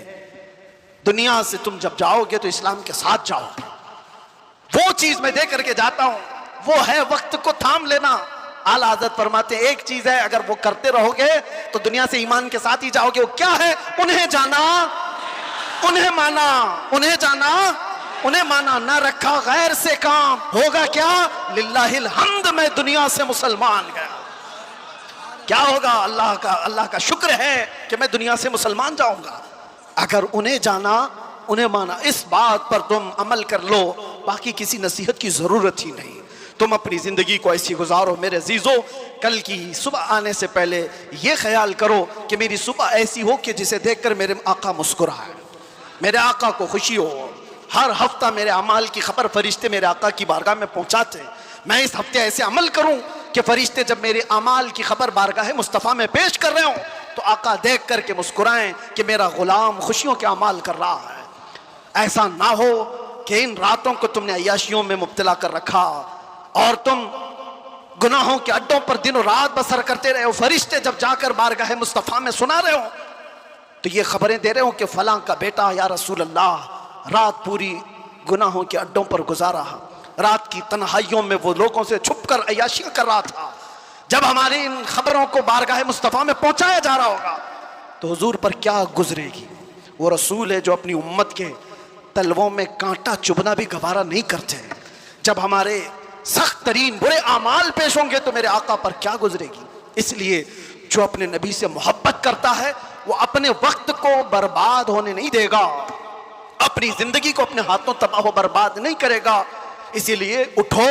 दुनिया से तुम जब जाओगे तो इस्लाम के साथ जाओगे। वो चीज मैं दे करके जाता हूं, वो है वक्त को थाम लेना। आला हज़रत फरमाते हैं, एक चीज है, अगर वो करते रहोगे तो दुनिया से ईमान के साथ ही जाओगे। वो क्या है? उन्हें जाना, उन्हें माना, उन्हें जाना, उन्हें माना। ना रखा गैर से काम, होगा क्या? लिल्लाहिल हम्द, मैं दुनिया से मुसलमान गया। क्या होगा? अल्लाह का शुक्र है कि मैं दुनिया से मुसलमान जाऊंगा। अगर उन्हें जाना, उन्हें माना, इस बात पर तुम अमल कर लो, बाकी किसी नसीहत की जरूरत ही नहीं। तुम अपनी जिंदगी को ऐसी गुजारो मेरे अजीजों, कल की सुबह आने से पहले ये ख्याल करो कि मेरी सुबह ऐसी हो कि जिसे देखकर मेरे आका मुस्कुराए, मेरे आका को खुशी हो। हर हफ्ता मेरे अमाल की खबर फरिश्ते मेरे आका की बारगाह में पहुंचाते हैं। मैं इस हफ्ते ऐसे अमल करूं कि फरिश्ते जब मेरे अमाल की खबर बारगाह मुस्तफ़ा में पेश कर रहे हो तो आका देख करके मुस्कुराएं कि मेरा गुलाम खुशियों के अमाल कर रहा है। ऐसा ना हो कि इन रातों को तुमने अय्याशियों में मुब्तला कर रखा और तुम गुनाहों के अड्डों पर दिनों रात बसर करते रहे हो। फरिश्ते जब जाकर बारगाह मुस्तफ़ा में सुना रहे हो तो ये खबरें दे रहे हो कि फलां का बेटा या रसूल अल्लाह रात पूरी गुनाहों के अड्डों पर गुजारा, रात की तन्हाइयों में वो लोगों से छुपकर अय्याशियां कर रहा था। जब हमारी इन खबरों को बारगाह मुस्तफ़ा में पहुंचाया जा रहा होगा तो हुजूर पर क्या गुजरेगी। वो रसूल है जो अपनी उम्मत के तलवों में कांटा चुभना भी गवारा नहीं करते। जब हमारे सख्त तरीन बुरे आमाल पेश होंगे तो मेरे आका पर क्या गुजरेगी। इसलिए जो अपने नबी से मोहब्बत करता है वो अपने वक्त को बर्बाद होने नहीं देगा, अपनी जिंदगी को अपने हाथों तबाह बर्बाद नहीं करेगा। इसीलिए उठो,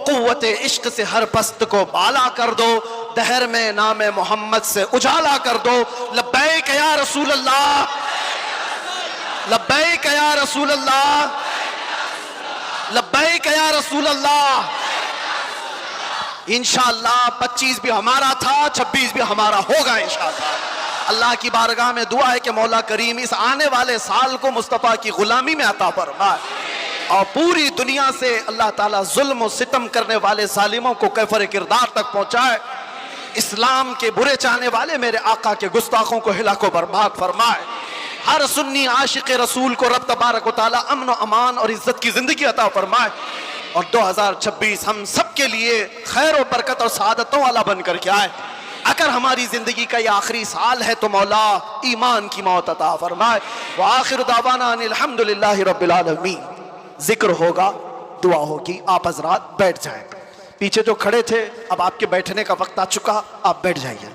कुव्वत इश्क से हर पस्त को बाला कर दो, दहर में नाम मोहम्मद से उजाला कर दो। लब्बैक या रसूल अल्लाह, लब्बैक या रसूल अल्लाह, लब्बैक या रसूल अल्लाह। इंशाअल्लाह 25 भी हमारा था, 26 भी हमारा होगा इंशाअल्लाह। अल्लाह की बारगाह में दुआ है कि मौला करीम इस आने वाले साल को मुस्तफ़ा की गुलामी में अता फरमाए और पूरी दुनिया से अल्लाह ताला जुल्म और सितम करने वाले जालिमों को कैफर किरदार तक पहुंचाए। इस्लाम के बुरे चाहने वाले मेरे आका के गुस्ताखों को हिलाको बर्बाद फरमाए। हर सुन्नी आशिक रसूल को रब तबारक व तआला अमन व अमान और इज्जत की जिंदगी अता फरमाए और 2026 हम सब के लिए खैर और बरकत और सआदतों वाला बन कर के आए। अगर हमारी जिंदगी का ये आखिरी साल है तो मौला ईमान की मौत अता फरमाए। व आखिर दावाना अनिल हम्दुलिल्लाहि रब्बिल आलमीन। जिक्र होगा, दुआ होगी, आप हजरात बैठ जाएं। पीछे जो खड़े थे अब आपके बैठने का वक्त आ चुका, आप बैठ जाइए।